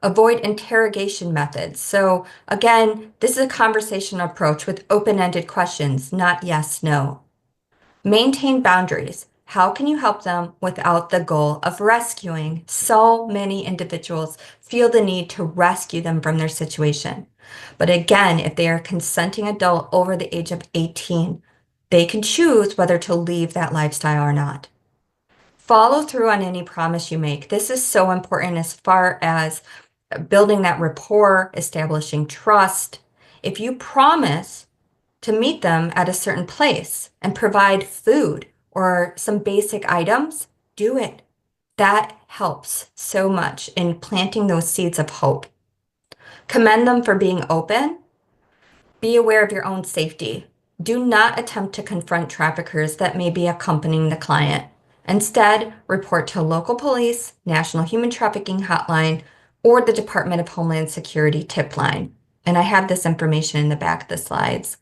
Avoid interrogation methods. So again, this is a conversation approach with open-ended questions, not yes, no. Maintain boundaries. How can you help them without the goal of rescuing? So many individuals feel the need to rescue them from their situation. But again, if they are a consenting adult over the age of 18, they can choose whether to leave that lifestyle or not. Follow through on any promise you make. This is so important as far as building that rapport, establishing trust. If you promise to meet them at a certain place and provide food or some basic items, do it. That helps so much in planting those seeds of hope. Commend them for being open. Be aware of your own safety. Do not attempt to confront traffickers that may be accompanying the client. Instead, report to local police, National Human Trafficking Hotline, or the Department of Homeland Security tip line. And I have this information in the back of the slides.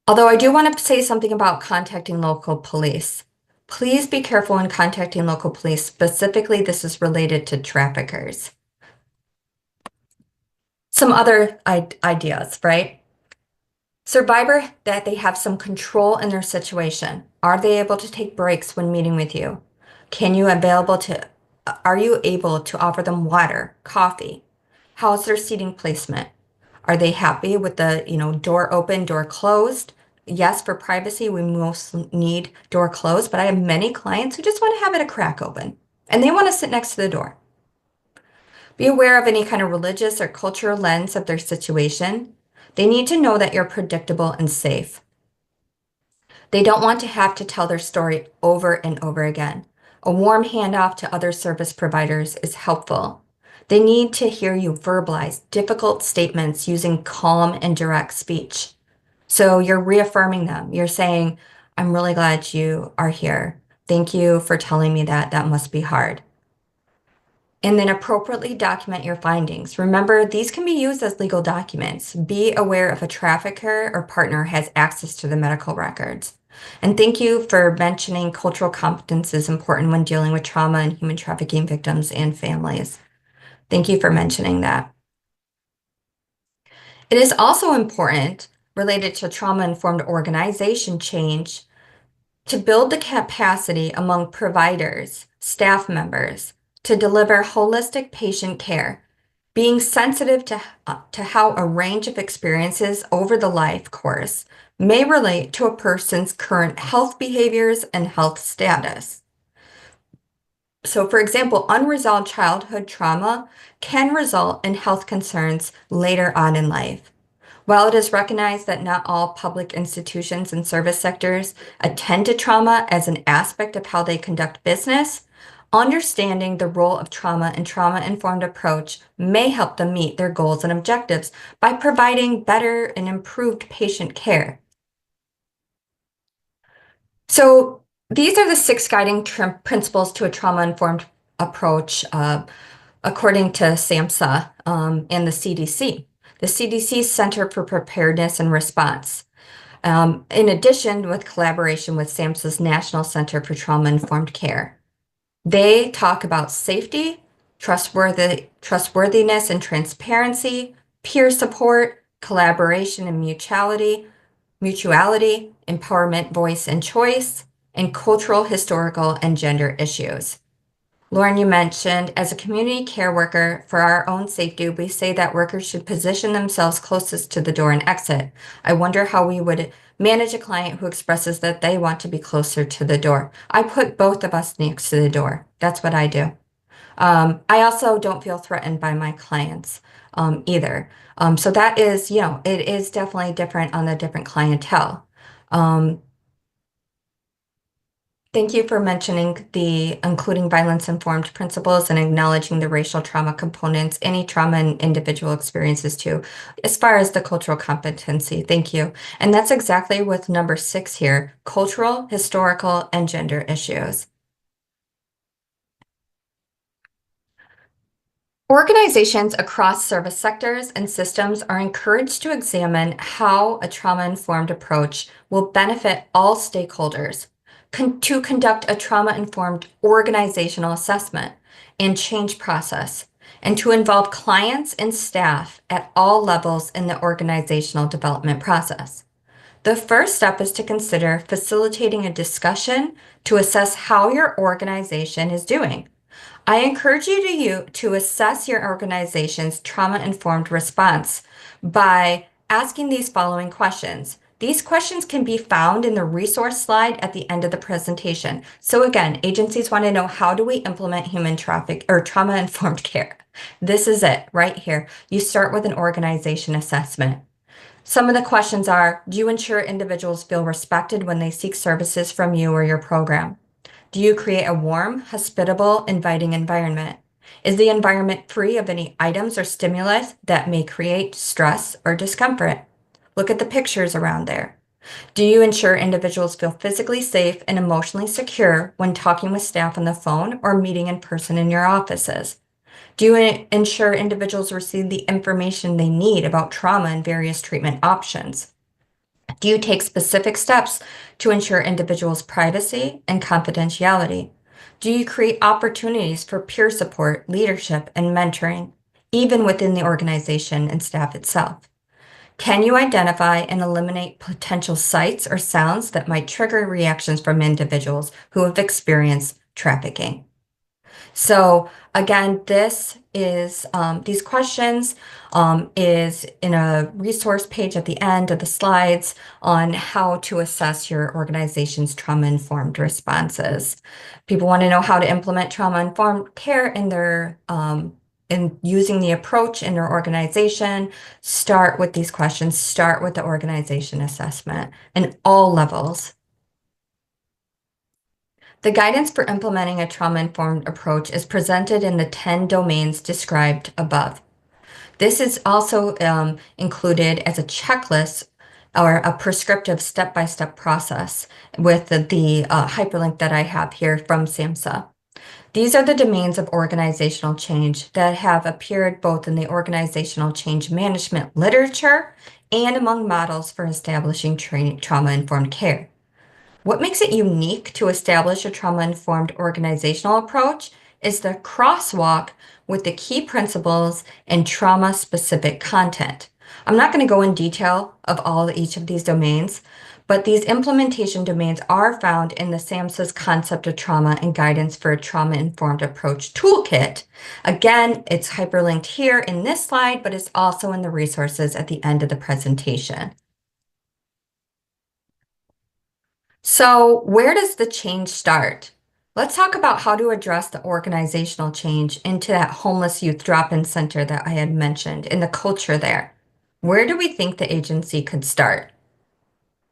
Although I do want to say something about contacting local police. Please be careful when contacting local police. Specifically, this is related to traffickers. Some other ideas, right? Survivor, that they have some control in their situation. Are they able to take breaks when meeting with you? Are you able to offer them water, coffee? How's their seating placement? Are they happy with the, door open, door closed? Yes, for privacy, we most need door closed, but I have many clients who just want to have it a crack open and they want to sit next to the door. Be aware of any kind of religious or cultural lens of their situation. They need to know that you're predictable and safe. They don't want to have to tell their story over and over again. A warm handoff to other service providers is helpful. They need to hear you verbalize difficult statements using calm and direct speech. So you're reaffirming them. You're saying, I'm really glad you are here. Thank you for telling me that. That must be hard. And then appropriately document your findings. Remember, these can be used as legal documents. Be aware if a trafficker or partner has access to the medical records. And thank you for mentioning cultural competence is important when dealing with trauma and human trafficking victims and families. Thank you for mentioning that. It is also important, related to trauma-informed organization change, to build the capacity among providers, staff members, to deliver holistic patient care, being sensitive to how a range of experiences over the life course may relate to a person's current health behaviors and health status. So, for example, unresolved childhood trauma can result in health concerns later on in life. While it is recognized that not all public institutions and service sectors attend to trauma as an aspect of how they conduct business, understanding the role of trauma and trauma-informed approach may help them meet their goals and objectives by providing better and improved patient care. So these are the 6 guiding principles to a trauma-informed approach, according to SAMHSA and the CDC. The CDC Center for Preparedness and Response. In addition, with collaboration with SAMHSA's National Center for Trauma-Informed Care. They talk about safety, trustworthiness and transparency, peer support, collaboration and mutuality, empowerment, voice and choice, and cultural, historical, and gender issues. Lauren, you mentioned, as a community care worker, for our own safety, we say that workers should position themselves closest to the door and exit. I wonder how we would manage a client who expresses that they want to be closer to the door. I put both of us next to the door. That's what I do. I also don't feel threatened by my clients either. So that is, it is definitely different on the different clientele. Thank you for mentioning the including violence-informed principles and acknowledging the racial trauma components, any trauma and individual experiences too, as far as the cultural competency. Thank you. And that's exactly with number 6 here, cultural, historical, and gender issues. Organizations across service sectors and systems are encouraged to examine how a trauma-informed approach will benefit all stakeholders, to conduct a trauma-informed organizational assessment and change process, and to involve clients and staff at all levels in the organizational development process. The first step is to consider facilitating a discussion to assess how your organization is doing. I encourage you to assess your organization's trauma-informed response by asking these following questions. These questions can be found in the resource slide at the end of the presentation. So again, agencies want to know, how do we implement human traffic or trauma-informed care? This is it right here. You start with an organization assessment. Some of the questions are, do you ensure individuals feel respected when they seek services from you or your program? Do you create a warm, hospitable, inviting environment? Is the environment free of any items or stimulus that may create stress or discomfort? Look at the pictures around there. Do you ensure individuals feel physically safe and emotionally secure when talking with staff on the phone or meeting in person in your offices? Do you ensure individuals receive the information they need about trauma and various treatment options? Do you take specific steps to ensure individuals' privacy and confidentiality? Do you create opportunities for peer support, leadership, and mentoring, even within the organization and staff itself? Can you identify and eliminate potential sights or sounds that might trigger reactions from individuals who have experienced trafficking? So again, these questions is in a resource page at the end of the slides on how to assess your organization's trauma-informed responses. People want to know how to implement trauma-informed care in their in using the approach in their organization. Start with these questions. Start with the organization assessment in all levels. The guidance for implementing a trauma-informed approach is presented in the 10 domains described above. This is also included as a checklist or a prescriptive step-by-step process with the hyperlink that I have here from SAMHSA. These are the domains of organizational change that have appeared both in the organizational change management literature and among models for establishing trauma-informed care. What makes it unique to establish a trauma-informed organizational approach is the crosswalk with the key principles and trauma-specific content. I'm not going to go in detail of each of these domains, but these implementation domains are found in the SAMHSA's Concept of Trauma and Guidance for a Trauma-Informed Approach Toolkit. Again, it's hyperlinked here in this slide, but it's also in the resources at the end of the presentation. So where does the change start? Let's talk about how to address the organizational change into that homeless youth drop-in center that I had mentioned in the culture there. Where do we think the agency could start?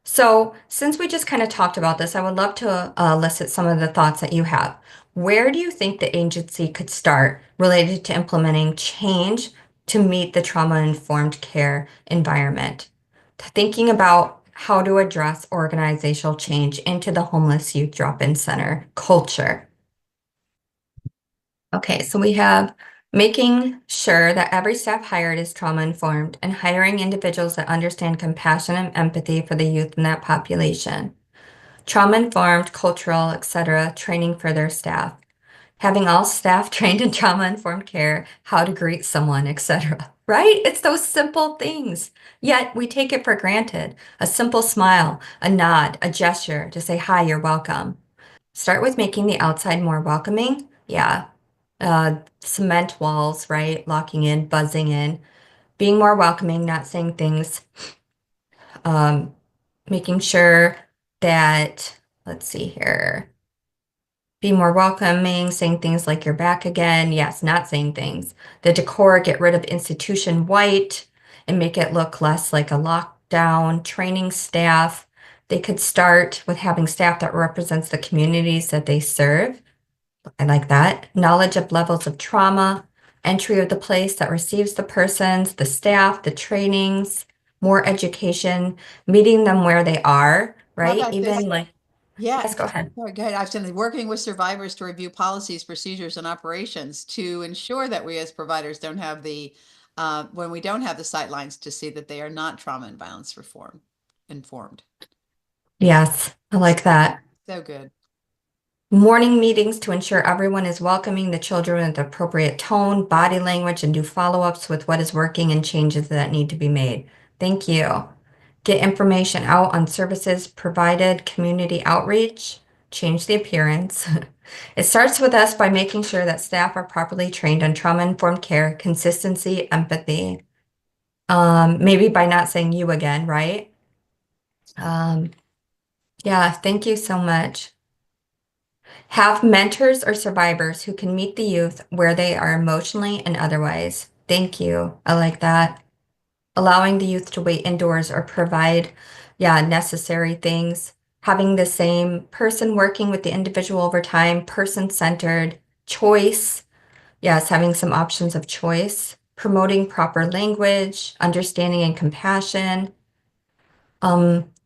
So since we just kind of talked about this, I would love to elicit some of the thoughts that you have. Where do you think the agency could start related to implementing change to meet the trauma-informed care environment? Thinking about how to address organizational change into the homeless youth drop-in center culture. Okay, so we have making sure that every staff hired is trauma-informed and hiring individuals that understand compassion and empathy for the youth in that population. Trauma-informed, cultural, etc., training for their staff. Having all staff trained in trauma-informed care, how to greet someone, etc. Right? It's those simple things. Yet we take it for granted. A simple smile, a nod, a gesture to say, hi, you're welcome. Start with making the outside more welcoming. Yeah. Cement walls, right? Locking in, buzzing in. Being more welcoming, not saying things. Making sure that, let's see here. Be more welcoming, saying things like you're back again. Yes, not saying things. The decor, get rid of institution white and make it look less like a lockdown. Training staff. They could start with having staff that represents the communities that they serve. I like that. Knowledge of levels of trauma, entry of the place that receives the persons, the staff, the trainings, more education, meeting them where they are, How right? about this? Even like, Yeah, yes, go ahead. sorry, go ahead. I've been working with survivors to review policies, procedures, and operations to ensure that we as providers don't have when we don't have the sight lines to see that they are not trauma and violence reform informed. Yes, I like that. So good. Morning meetings to ensure everyone is welcoming the children with the appropriate tone, body language, and do follow-ups with what is working and changes that need to be made. Thank you. Get information out on services provided, community outreach, change the appearance. It starts with us by making sure that staff are properly trained on trauma-informed care, consistency, empathy. Maybe by not saying you again, right? Um, yeah, thank you so much. Have mentors or survivors who can meet the youth where they are emotionally and otherwise. Thank you. I like that. Allowing the youth to wait indoors or provide, yeah, necessary things. Having the same person working with the individual over time, person-centered, choice. Yes, having some options of choice. Promoting proper language, understanding and compassion.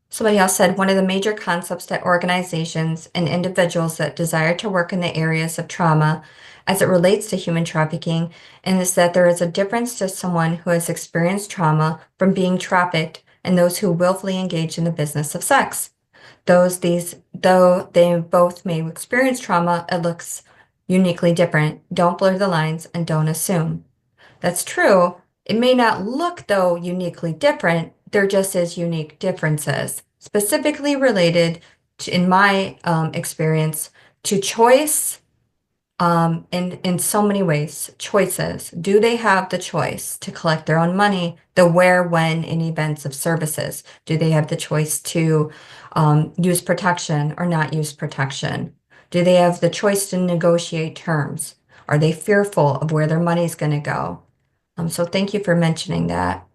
Somebody else said one of the major concepts that organizations and individuals that desire to work in the areas of trauma as it relates to human trafficking, and is that there is a difference to someone who has experienced trauma from being trafficked and those who willfully engage in the business of sex. Though they both may experience trauma, it looks uniquely different. Don't blur the lines and don't assume. That's true. It may not look, though, uniquely different. There just is unique differences, specifically related to, in my experience, to choice in so many ways. Choices. Do they have the choice to collect their own money, the where, when, in events of services? Do they have the choice to use protection or not use protection? Do they have the choice to negotiate terms? Are they fearful of where their money is going to go? So thank you for mentioning that.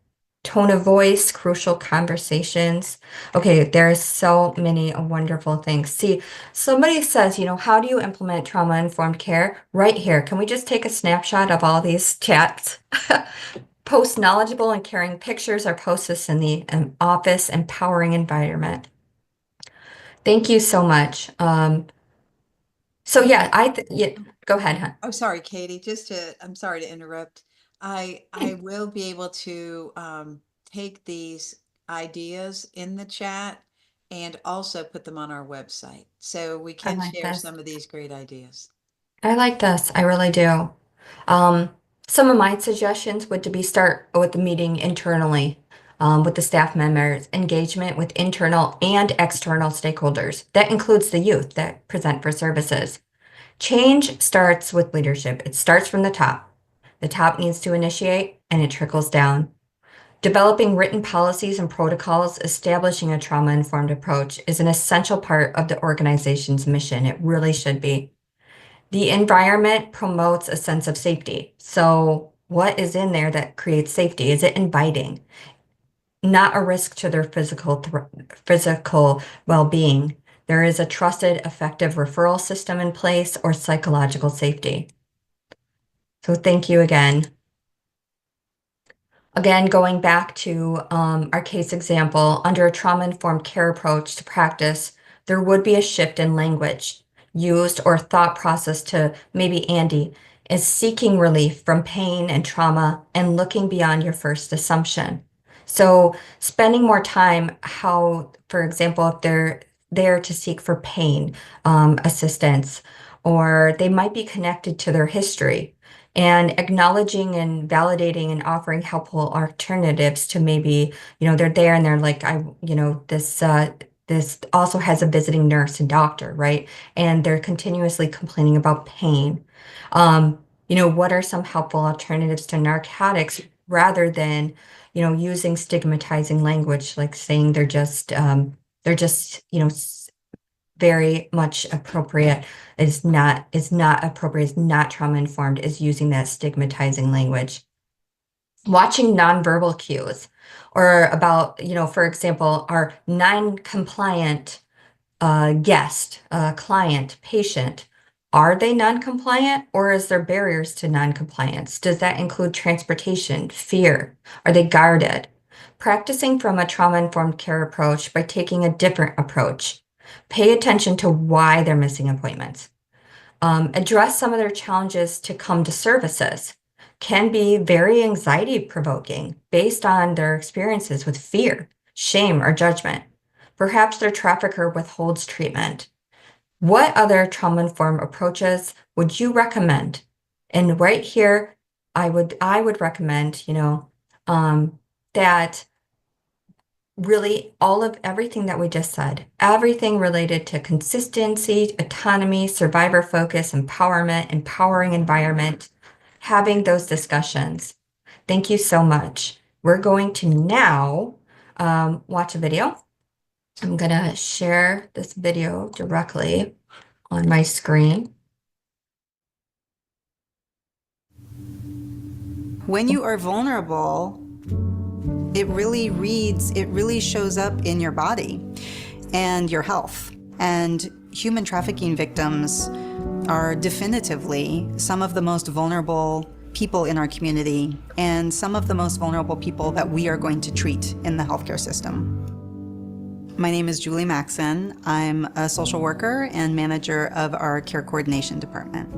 Tone of voice, crucial conversations. Okay, there's so many wonderful things. See, somebody says, how do you implement trauma-informed care? Right here. Can we just take a snapshot of all these chats? Post knowledgeable and caring pictures or post this in the office empowering environment. Thank you so much. So yeah, yeah, go ahead, huh? Oh, sorry, Katie, I'm sorry to interrupt. I will be able to take these ideas in the chat and also put them on our website. So we I can like share this. some of these great ideas. I like this. I really do. Um, some of my suggestions would to be start with the meeting internally, with the staff members, engagement with internal and external stakeholders. That includes the youth that present for services. Change starts with leadership. It starts from the top. The top needs to initiate and it trickles down. Developing written policies and protocols, establishing a trauma-informed approach is an essential part of the organization's mission. It really should be. The environment promotes a sense of safety. So what is in there that creates safety? Is it inviting? Not a risk to their physical well-being. There is a trusted, effective referral system in place or psychological safety. So thank you again. Again, going back to our case example, under a trauma-informed care approach to practice, there would be a shift in language used or thought process to maybe Andy is seeking relief from pain and trauma and looking beyond your first assumption. So spending more time how, for example, if they're there to seek for pain assistance, or they might be connected to their history and acknowledging and validating and offering helpful alternatives to maybe, they're there and they're like, this also has a visiting nurse and doctor, right? And they're continuously complaining about pain. What are some helpful alternatives to narcotics rather than, using stigmatizing language, like saying they're just, very much appropriate is not appropriate, is not trauma informed, is using that stigmatizing language. Watching nonverbal cues. Or about, for example, our non-compliant guest, client, patient. Are they non-compliant or is there barriers to non-compliance? Does that include transportation, fear? Are they guarded? Practicing from a trauma-informed care approach by taking a different approach. Pay attention to why they're missing appointments. Address some of their challenges to come to services. Can be very anxiety provoking based on their experiences with fear, shame, or judgment. Perhaps their trafficker withholds treatment. What other trauma-informed approaches would you recommend? And right here, I would recommend, that really all of everything that we just said, everything related to consistency, autonomy, survivor focus, empowerment, empowering environment, having those discussions. Thank you so much. We're going to now watch a video. I'm going to share this video directly on my screen. When you are vulnerable, it really shows up in your body and your health. And human trafficking victims are definitively some of the most vulnerable people in our community and some of the most vulnerable people that we are going to treat in the healthcare system. My name is Julie Maxon. I'm a social worker and manager of our care coordination department.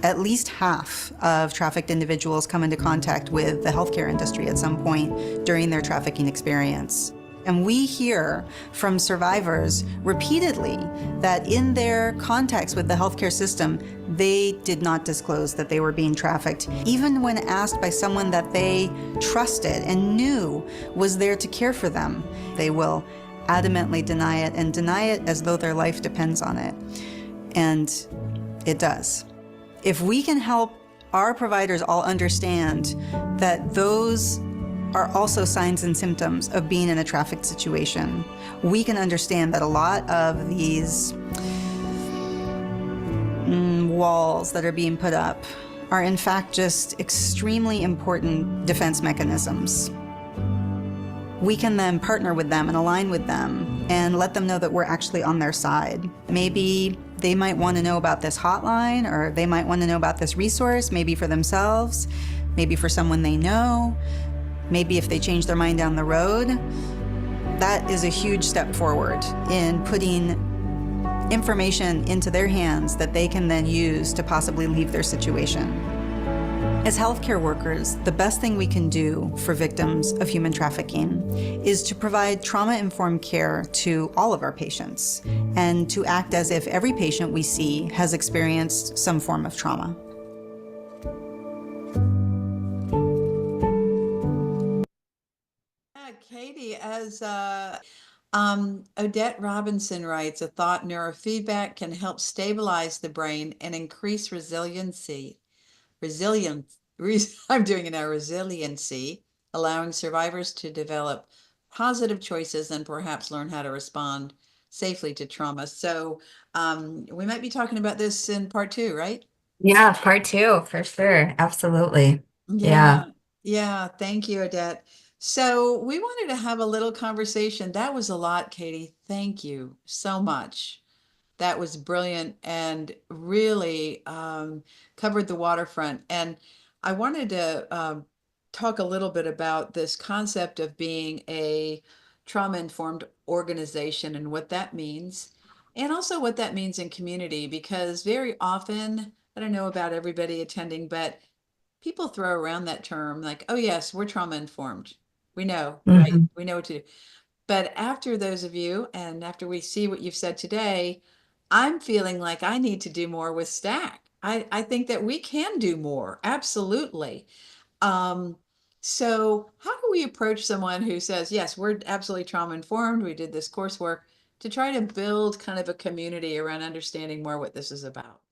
At least half of trafficked individuals come into contact with the healthcare industry at some point during their trafficking experience. And we hear from survivors repeatedly that in their contacts with the healthcare system, they did not disclose that they were being trafficked, even when asked by someone that they trusted and knew was there to care for them. They will adamantly deny it and deny it as though their life depends on it. And it does. If we can help our providers all understand that those are also signs and symptoms of being in a trafficked situation, we can understand that a lot of these walls that are being put up are in fact just extremely important defense mechanisms. We can then partner with them and align with them and let them know that we're actually on their side. Maybe they might want to know about this hotline, or they might want to know about this resource, maybe for themselves, maybe for someone they know, maybe if they change their mind down the road. That is a huge step forward in putting information into their hands that they can then use to possibly leave their situation. As healthcare workers, the best thing we can do for victims of human trafficking is to provide trauma-informed care to all of our patients and to act as if every patient we see has experienced some form of trauma. Yeah, Katie, as Odette Robinson writes, a thought neurofeedback can help stabilize the brain and increase resiliency. I'm doing it now, resiliency, allowing survivors to develop positive choices and perhaps learn how to respond safely to trauma. So we might be talking about this in part two, right? Yeah, part two, for sure. Absolutely. Yeah. Yeah, yeah. Thank you, Odette. So we wanted to have a little conversation. That was a lot, Katie. Thank you so much. That was brilliant and really covered the waterfront. And I wanted to talk a little bit about this concept of being a trauma-informed organization and what that means, and also what that means in community, because very often, I don't know about everybody attending, but people throw around that term like, oh, yes, we're trauma-informed. We know, right? Mhm. We know what to do. But after those of you, and after we see what you've said today, I'm feeling like I need to do more with Stack. I think that we can do more. Absolutely. Um, so how do we approach someone who says, yes, we're absolutely trauma informed. We did this coursework to try to build kind of a community around understanding more what this is about?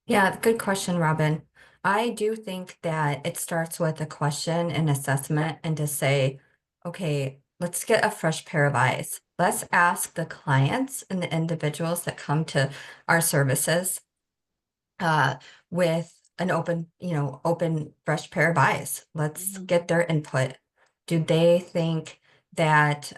Yeah, good question, Robin. I do think that it starts with a question and assessment and to say, okay, let's get a fresh pair of eyes. Let's ask the clients and the individuals that come to our services uh, with an open, open, fresh pair of eyes. Let's Mhm. get their input. Do they think that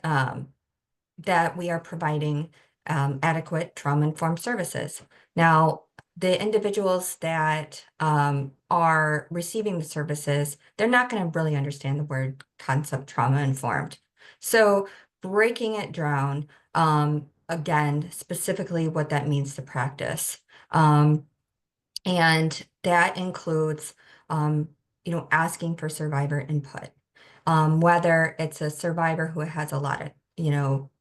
that we are providing adequate trauma-informed services? Now, the individuals that are receiving the services, they're not going to really understand the word concept trauma-informed. So breaking it down, again, specifically what that means to practice. Um, and that includes, um, asking for survivor input. Whether it's a survivor who has a lot of,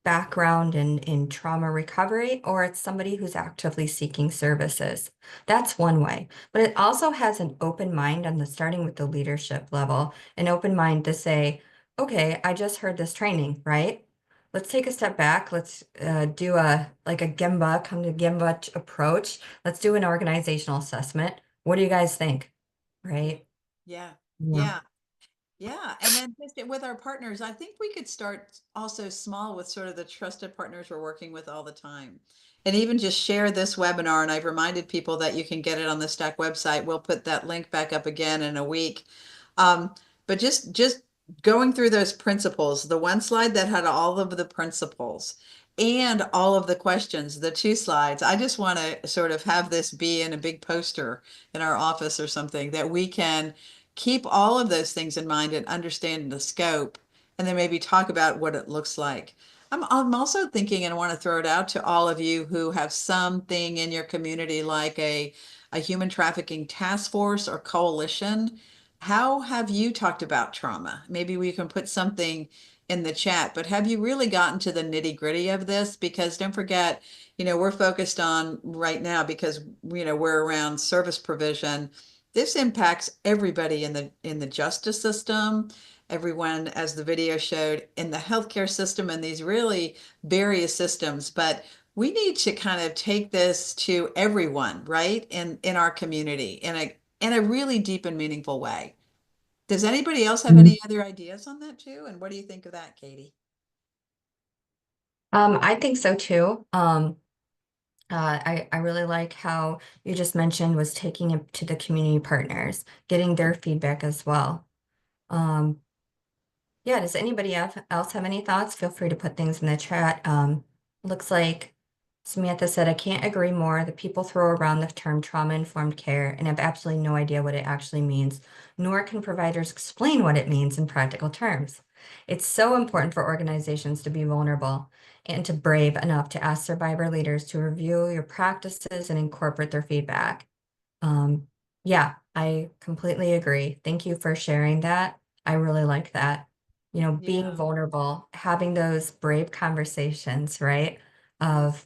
background in trauma recovery, or it's somebody who's actively seeking services. That's one way. But it also has an open mind on the starting with the leadership level, an open mind to say, okay, I just heard this training, right? Let's take a step back. Let's do a Gemba, come to Gemba approach. Let's do an organizational assessment. What do you guys think? Right? Yeah. Yeah. Yeah. Yeah, and then just with our partners, I think we could start also small with sort of the trusted partners we're working with all the time. And even just share this webinar, and I've reminded people that you can get it on the Stack website. We'll put that link back up again in a week. Um, but just going through those principles, the one slide that had all of the principles and all of the questions, the two slides, I just want to sort of have this be in a big poster in our office or something that we can keep all of those things in mind and understand the scope, and then maybe talk about what it looks like. I'm also thinking, and I want to throw it out to all of you who have something in your community like a human trafficking task force or coalition. How have you talked about trauma? Maybe we can put something in the chat, but have you really gotten to the nitty gritty of this? Because don't forget, we're focused on right now because, we're around service provision. This impacts everybody in the justice system, everyone, as the video showed, in the healthcare system, and these really various systems. But we need to kind of take this to everyone, right? In our community in a really deep and meaningful way. Does anybody else have any other ideas on that too? And what do you think of that, Katie? I think so too. I really like how you just mentioned was taking it to the community partners, getting their feedback as well. Um, Yeah, does anybody else have any thoughts? Feel free to put things in the chat. Looks like Samantha said, I can't agree more. The people throw around the term trauma-informed care and have absolutely no idea what it actually means, nor can providers explain what it means in practical terms. It's so important for organizations to be vulnerable and to brave enough to ask survivor leaders to review your practices and incorporate their feedback. Um, yeah, I completely agree. Thank you for sharing that. I really like that. Being Yeah. vulnerable, having those brave conversations, right? Yeah. Of,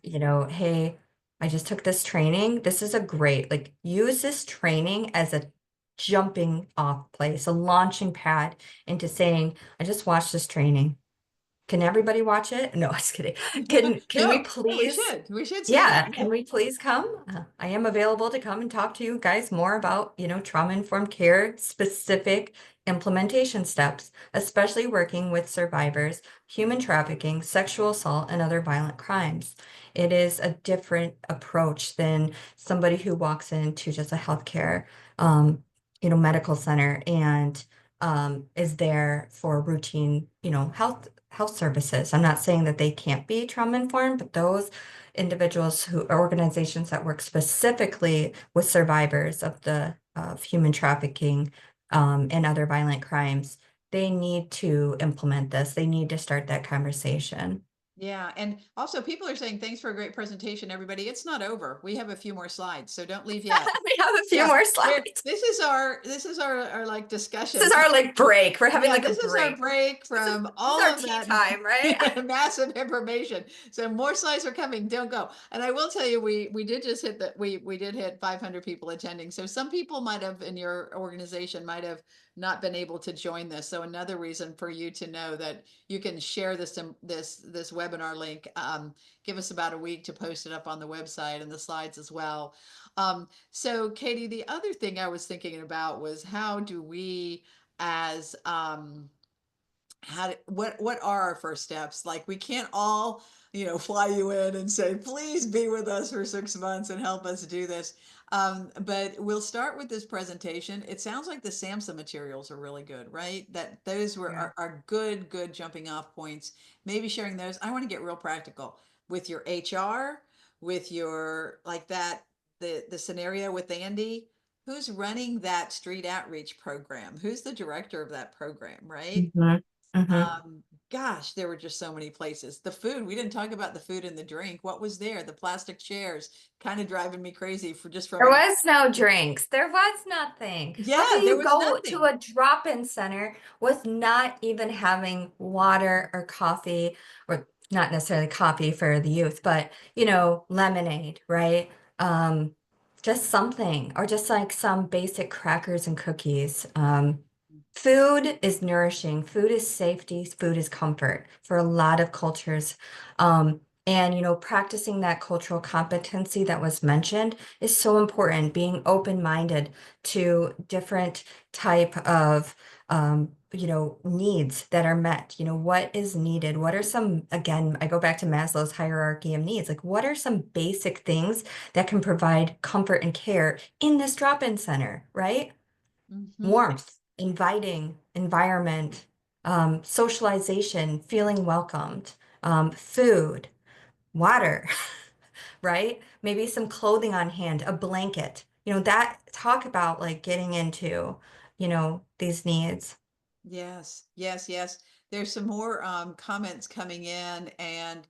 hey, I just took this training. This is a great, like, use this training as a jumping off place, a launching pad into saying, I just watched this training. Can everybody watch it? No, I was kidding. Can we No, no, we please? should. We should say that. Yeah, Yeah. can we please come? I am available to come and talk to you guys more about, trauma-informed care specific implementation steps, especially working with survivors, human trafficking, sexual assault, and other violent crimes. It is a different approach than somebody who walks into just a healthcare, medical center and is there for routine, health services. I'm not saying that they can't be trauma informed, but those individuals who organizations that work specifically with survivors of human trafficking and other violent crimes, they need to implement this. They need to start that conversation. Yeah, and also people are saying thanks for a great presentation, everybody. It's not over. We have a few more slides, so don't leave yet. We have a few Yeah, more there. slides. This is our like This discussion. is our like break. We're having Yeah, like a this is our break. break This is from this is all our of tea that time, right? massive information. So more slides are coming. Don't go. And I will tell you, we did just hit that we did hit 500 people attending. So some people might have in your organization might have not been able to join this. So another reason for you to know that you can share this webinar link. Give us about a week to post it up on the website and the slides as well. So Katie, the other thing I was thinking about was how do we as what are our first steps? Like we can't all fly you in and say, please be with us for 6 months and help us do this. But we'll start with this presentation. It sounds like the SAMHSA materials are really good, right? That those were Yeah. are good jumping off points. Maybe sharing those. I want to get real practical with your HR, with your like that the scenario with Andy. Who's running that street outreach program? Who's the director of that program, right? Hmm. Hmm. Gosh, there were just so many places. The food, we didn't talk about the food and the drink. What was there? The plastic chairs, kind of driving me crazy for just from There an, was no drinks. There was nothing. How yeah, can there you was go to nothing. a drop-in center with not even having water or coffee, or not necessarily coffee for the youth, but lemonade, right? Um, just something, or just like some basic crackers and cookies. Food is nourishing, food is safety, food is comfort for a lot of cultures. And practicing that cultural competency that was mentioned is so important. Being open-minded to different type of needs that are met. What is needed? What are some, again, I go back to Maslow's hierarchy of needs. Like, what are some basic things that can provide comfort and care in this drop-in center, right? Hmm. Warmth, inviting environment, socialization, feeling welcomed, food, water, right? Maybe some clothing on hand, a blanket. That talk about like getting into, these needs. Yes, yes, yes. There's some more comments coming in, and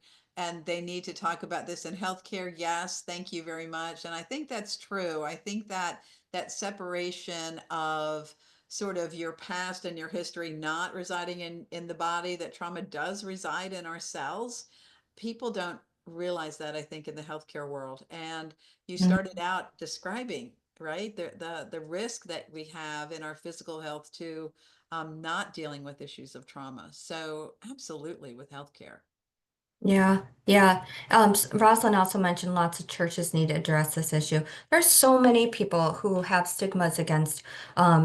they need to talk about this in healthcare. Yes, thank you very much. And I think that's true. I think that that separation of sort of your past and your history not residing in the body, that trauma does reside in our cells. People don't realize that, I think, in the healthcare world. And you started out describing, right, the risk that we have in our physical health to not dealing with issues of trauma. So absolutely with healthcare. Yeah, yeah. Rosalind also mentioned lots of churches need to address this issue. There's so many people who have stigmas against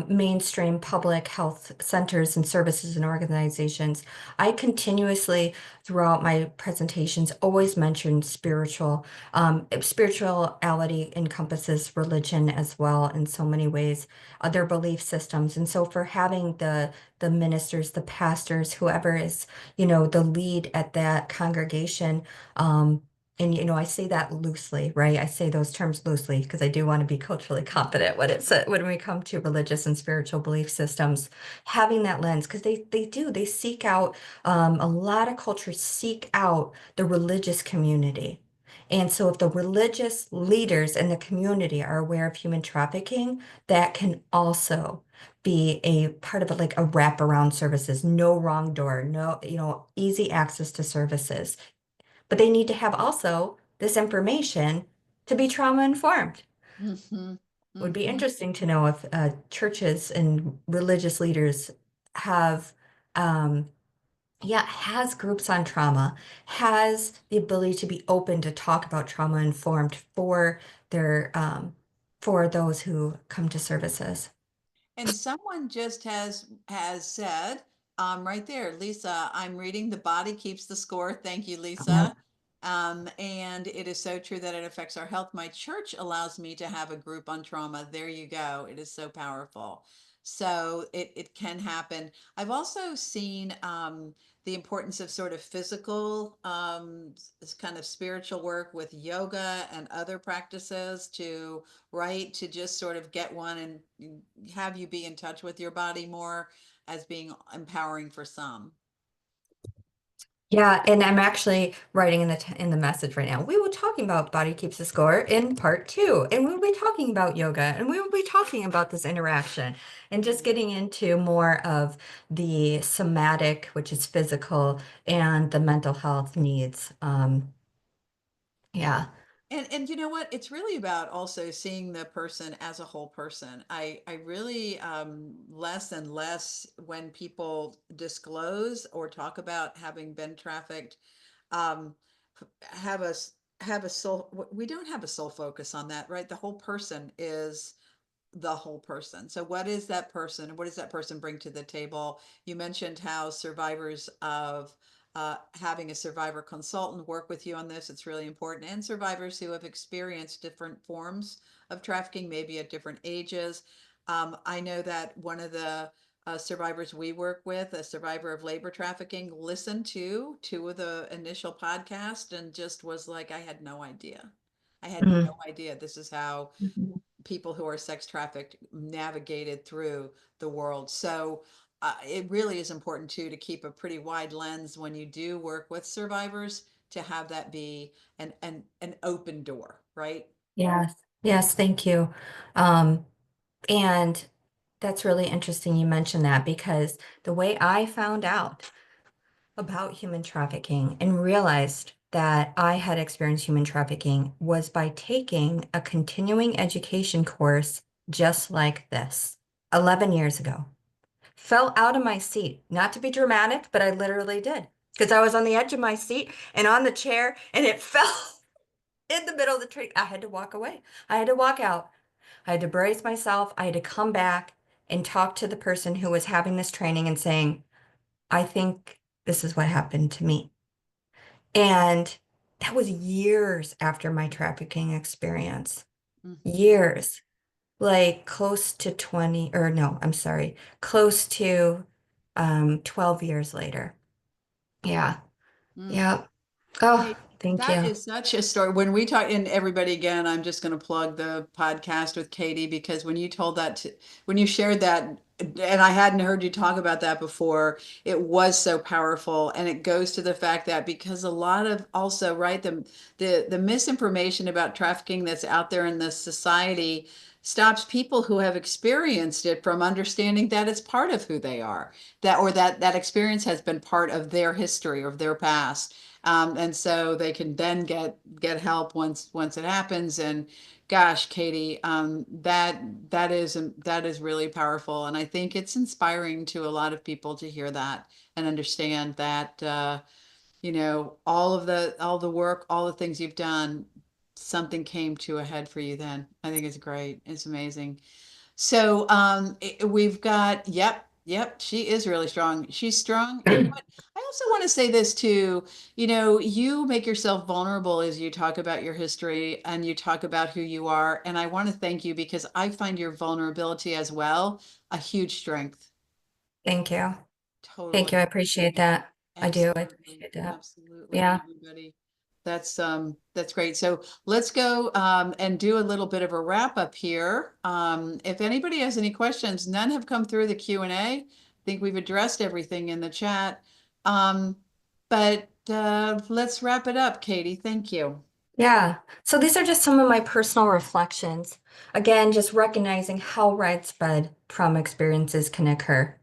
mainstream public health centers and services and organizations. I continuously, throughout my presentations, always mention spiritual. Spirituality encompasses religion as well in so many ways, other belief systems. And so for having the ministers, the pastors, whoever is the lead at that congregation. And I say that loosely, right? I say those terms loosely because I do want to be culturally competent when we come to religious and spiritual belief systems, having that lens because they seek out a lot of cultures seek out the religious community. And so if the religious leaders in the community are aware of human trafficking, that can also be a part of it, like a wraparound services, no wrong door, no, easy access to services. But they need to have also this information to be trauma informed. Hmm. Would be Hmm. interesting to know if churches and religious leaders have, yeah, has groups on trauma, has the ability to be open to talk about trauma informed for their, for those who come to services. And someone just has said, right there, Lisa, I'm reading The Body Keeps the Score. Thank you, Yeah. Lisa. And it is so true that it affects our health. My church allows me to have a group on trauma. There you go. It is so powerful. So it can happen. I've also seen the importance of sort of physical, this kind of spiritual work with yoga and other practices to, right, to just sort of get one and have you be in touch with your body more as being empowering for some. Yeah, and I'm actually writing in the message right now. We were talking about Body Keeps the Score in part two, and we'll be talking about yoga, and we will be talking about this interaction and just getting into more of the somatic, which is physical, and the mental health needs. Yeah. And you know what? It's really about also seeing the person as a whole person. I really less and less when people disclose or talk about having been trafficked, um have us have a soul. We don't have a sole focus on that, right? The whole person is the whole person. So what is that person? What does that person bring to the table? You mentioned how survivors of having a survivor consultant work with you on this. It's really important. And survivors who have experienced different forms of trafficking, maybe at different ages. I know that one of the survivors we work with, a survivor of labor trafficking, listened to two of the initial podcast and just was like, I had no idea. I had no Mhm. idea this is how Mhm. people who are sex trafficked navigated through the world. So it really is important too to keep a pretty wide lens when you do work with survivors to have that be an open door, right? Yes, yes, thank you. Um, and that's really interesting you mentioned that because the way I found out about human trafficking and realized that I had experienced human trafficking was by taking a continuing education course just like this 11 years ago. Fell out of my seat, not to be dramatic, but I literally did because I was on the edge of my seat and on the chair and it fell in the middle of the tree. I had to walk away. I had to walk out. I had to brace myself. I had to come back and talk to the person who was having this training and saying, I think this is what happened to me. And that was years after my trafficking experience. Mhm. Years, like close to 20, or no, I'm sorry, close to 12 years later. Yeah. Mm. Yeah. Oh, Hey, thank that you. is such a story. When we talk, and everybody again, I'm just going to plug the podcast with Katie because when you told that, when you shared that, and I hadn't heard you talk about that before, it was so powerful. And it goes to the fact that because a lot of also, right, the misinformation about trafficking that's out there in the society stops people who have experienced it from understanding that it's part of who they are, that or that experience has been part of their history or their past, and so they can then get help once it happens. And gosh, Katie, that is really powerful, and I think it's inspiring to a lot of people to hear that and understand that all the work, all the things you've done, something came to a head for you then. I think it's great. It's amazing. So we've got, yep, she is really strong. She's strong. You know what? I also want to say this too. You make yourself vulnerable as you talk about your history and you talk about who you are. And I want to thank you because I find your vulnerability as well a huge strength. Thank you. Thank you. Totally. I appreciate that. I do. I Absolutely. appreciate that. Absolutely. Yeah. Everybody. That's great. So let's go and do a little bit of a wrap up here. If anybody has any questions, none have come through the Q&A. I think we've addressed everything in the chat. But let's wrap it up, Katie. Thank you. Yeah. So these are just some of my personal reflections. Again, just recognizing how widespread trauma experiences can occur.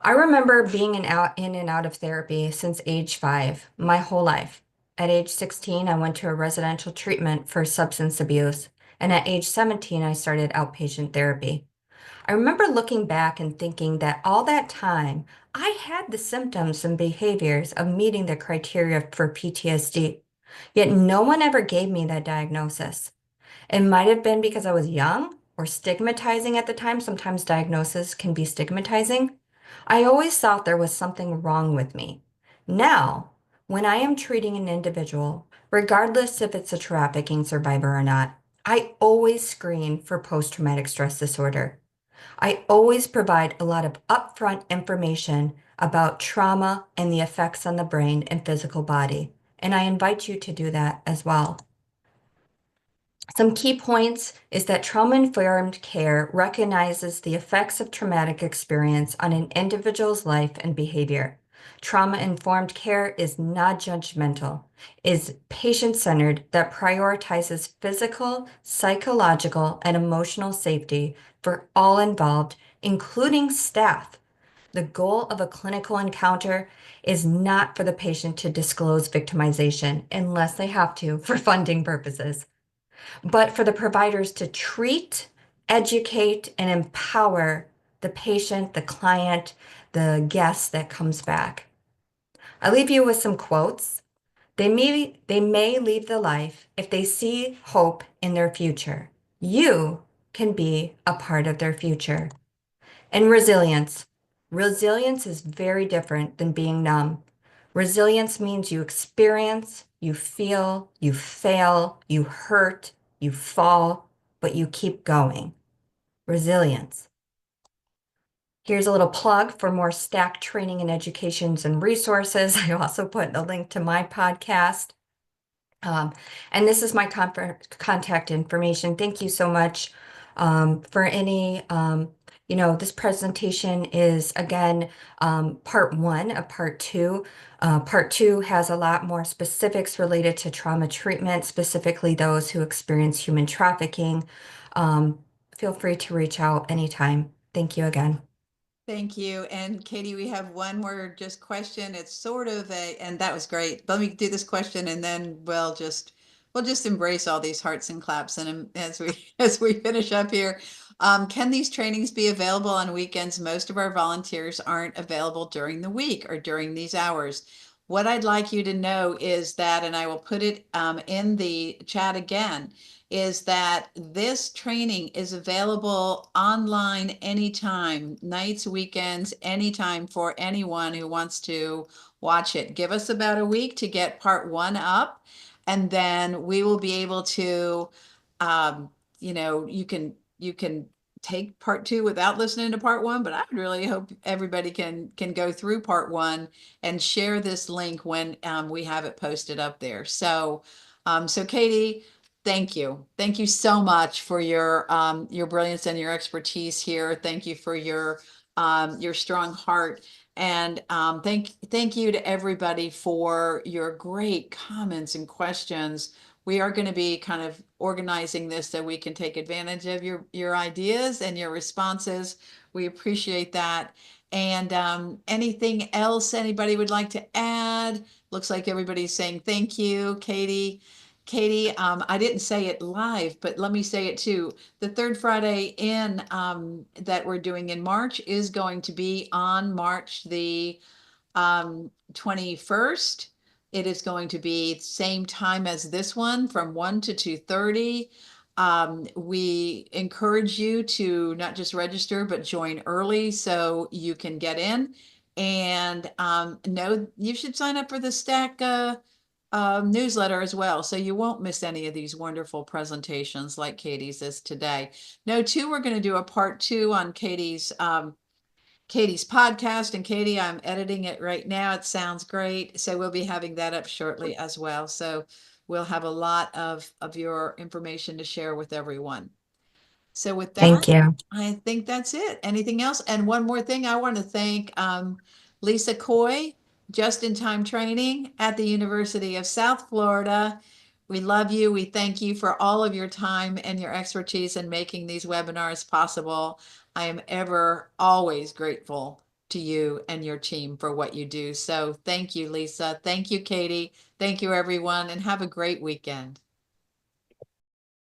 I remember being in and out of therapy since age 5, my whole life. At age 16, I went to a residential treatment for substance abuse, and at age 17, I started outpatient therapy. I remember looking back and thinking that all that time, I had the symptoms and behaviors of meeting the criteria for PTSD, yet no one ever gave me that diagnosis. It might have been because I was young or stigmatizing at the time. Sometimes diagnosis can be stigmatizing. I always thought there was something wrong with me. Now, when I am treating an individual, regardless if it's a trafficking survivor or not, I always screen for post-traumatic stress disorder. I always provide a lot of upfront information about trauma and the effects on the brain and physical body, and I invite you to do that as well. Some key points is that trauma-informed care recognizes the effects of traumatic experience on an individual's life and behavior. Trauma-informed care is not judgmental, is patient-centered that prioritizes physical, psychological, and emotional safety for all involved, including staff. The goal of a clinical encounter is not for the patient to disclose victimization unless they have to for funding purposes, but for the providers to treat, educate, and empower the patient, the client, the guest that comes back. I leave you with some quotes. They may leave the life if they see hope in their future. You can be a part of their future. And resilience. Resilience is very different than being numb. Resilience means you experience, you feel, you fail, you hurt, you fall, but you keep going. Resilience. Here's a little plug for more stack training and educations and resources. I also put a link to my podcast. And this is my contact information. Thank you so much for any, this presentation is again part one of part two. Part two has a lot more specifics related to trauma treatment, specifically those who experience human trafficking. Feel free to reach out anytime. Thank you again. Thank you. And Katie, we have one more just question. It's sort of and that was great. Let me do this question and then we'll just embrace all these hearts and claps. And as we as we finish up here, can these trainings be available on weekends? Most of our volunteers aren't available during the week or during these hours. What I'd like you to know is that, and I will put it in the chat again, is that this training is available online anytime, nights, weekends, anytime for anyone who wants to watch it. Give us about a week to get part one up, and then we will be able to, you can take part two without listening to part one, but I would really hope everybody can go through part one and share this link when we have it posted up there. So Katie, thank you. Thank you so much for your brilliance and your expertise here. Thank you for your strong heart. And thank you to everybody for your great comments and questions. We are going to be kind of organizing this so we can take advantage of your ideas and your responses. We appreciate that. And anything else anybody would like to add? Looks like everybody's saying thank you, Katie. Katie, I didn't say it live, but let me say it too. The third Friday in that we're doing in March is going to be on March the 21st. It is going to be same time as this one from 1 to 2:30. We encourage you to not just register, but join early so you can get in. And no, you should sign up for the Stack newsletter as well, so you won't miss any of these wonderful presentations like Katie's is today. No, too, we're going to do a part two on Katie's podcast. And Katie, I'm editing it right now. It sounds great. So we'll be having that up shortly as well. So we'll have a lot of your information to share with everyone. So with that, Thank you. I think that's it. Anything else? And one more thing, I want to thank Lisa Coy, Just in Time Training at the University of South Florida. We love you. We thank you for all of your time and your expertise in making these webinars possible. I am ever, always grateful to you and your team for what you do. So thank you, Lisa. Thank you, Katie. Thank you, everyone, and have a great weekend.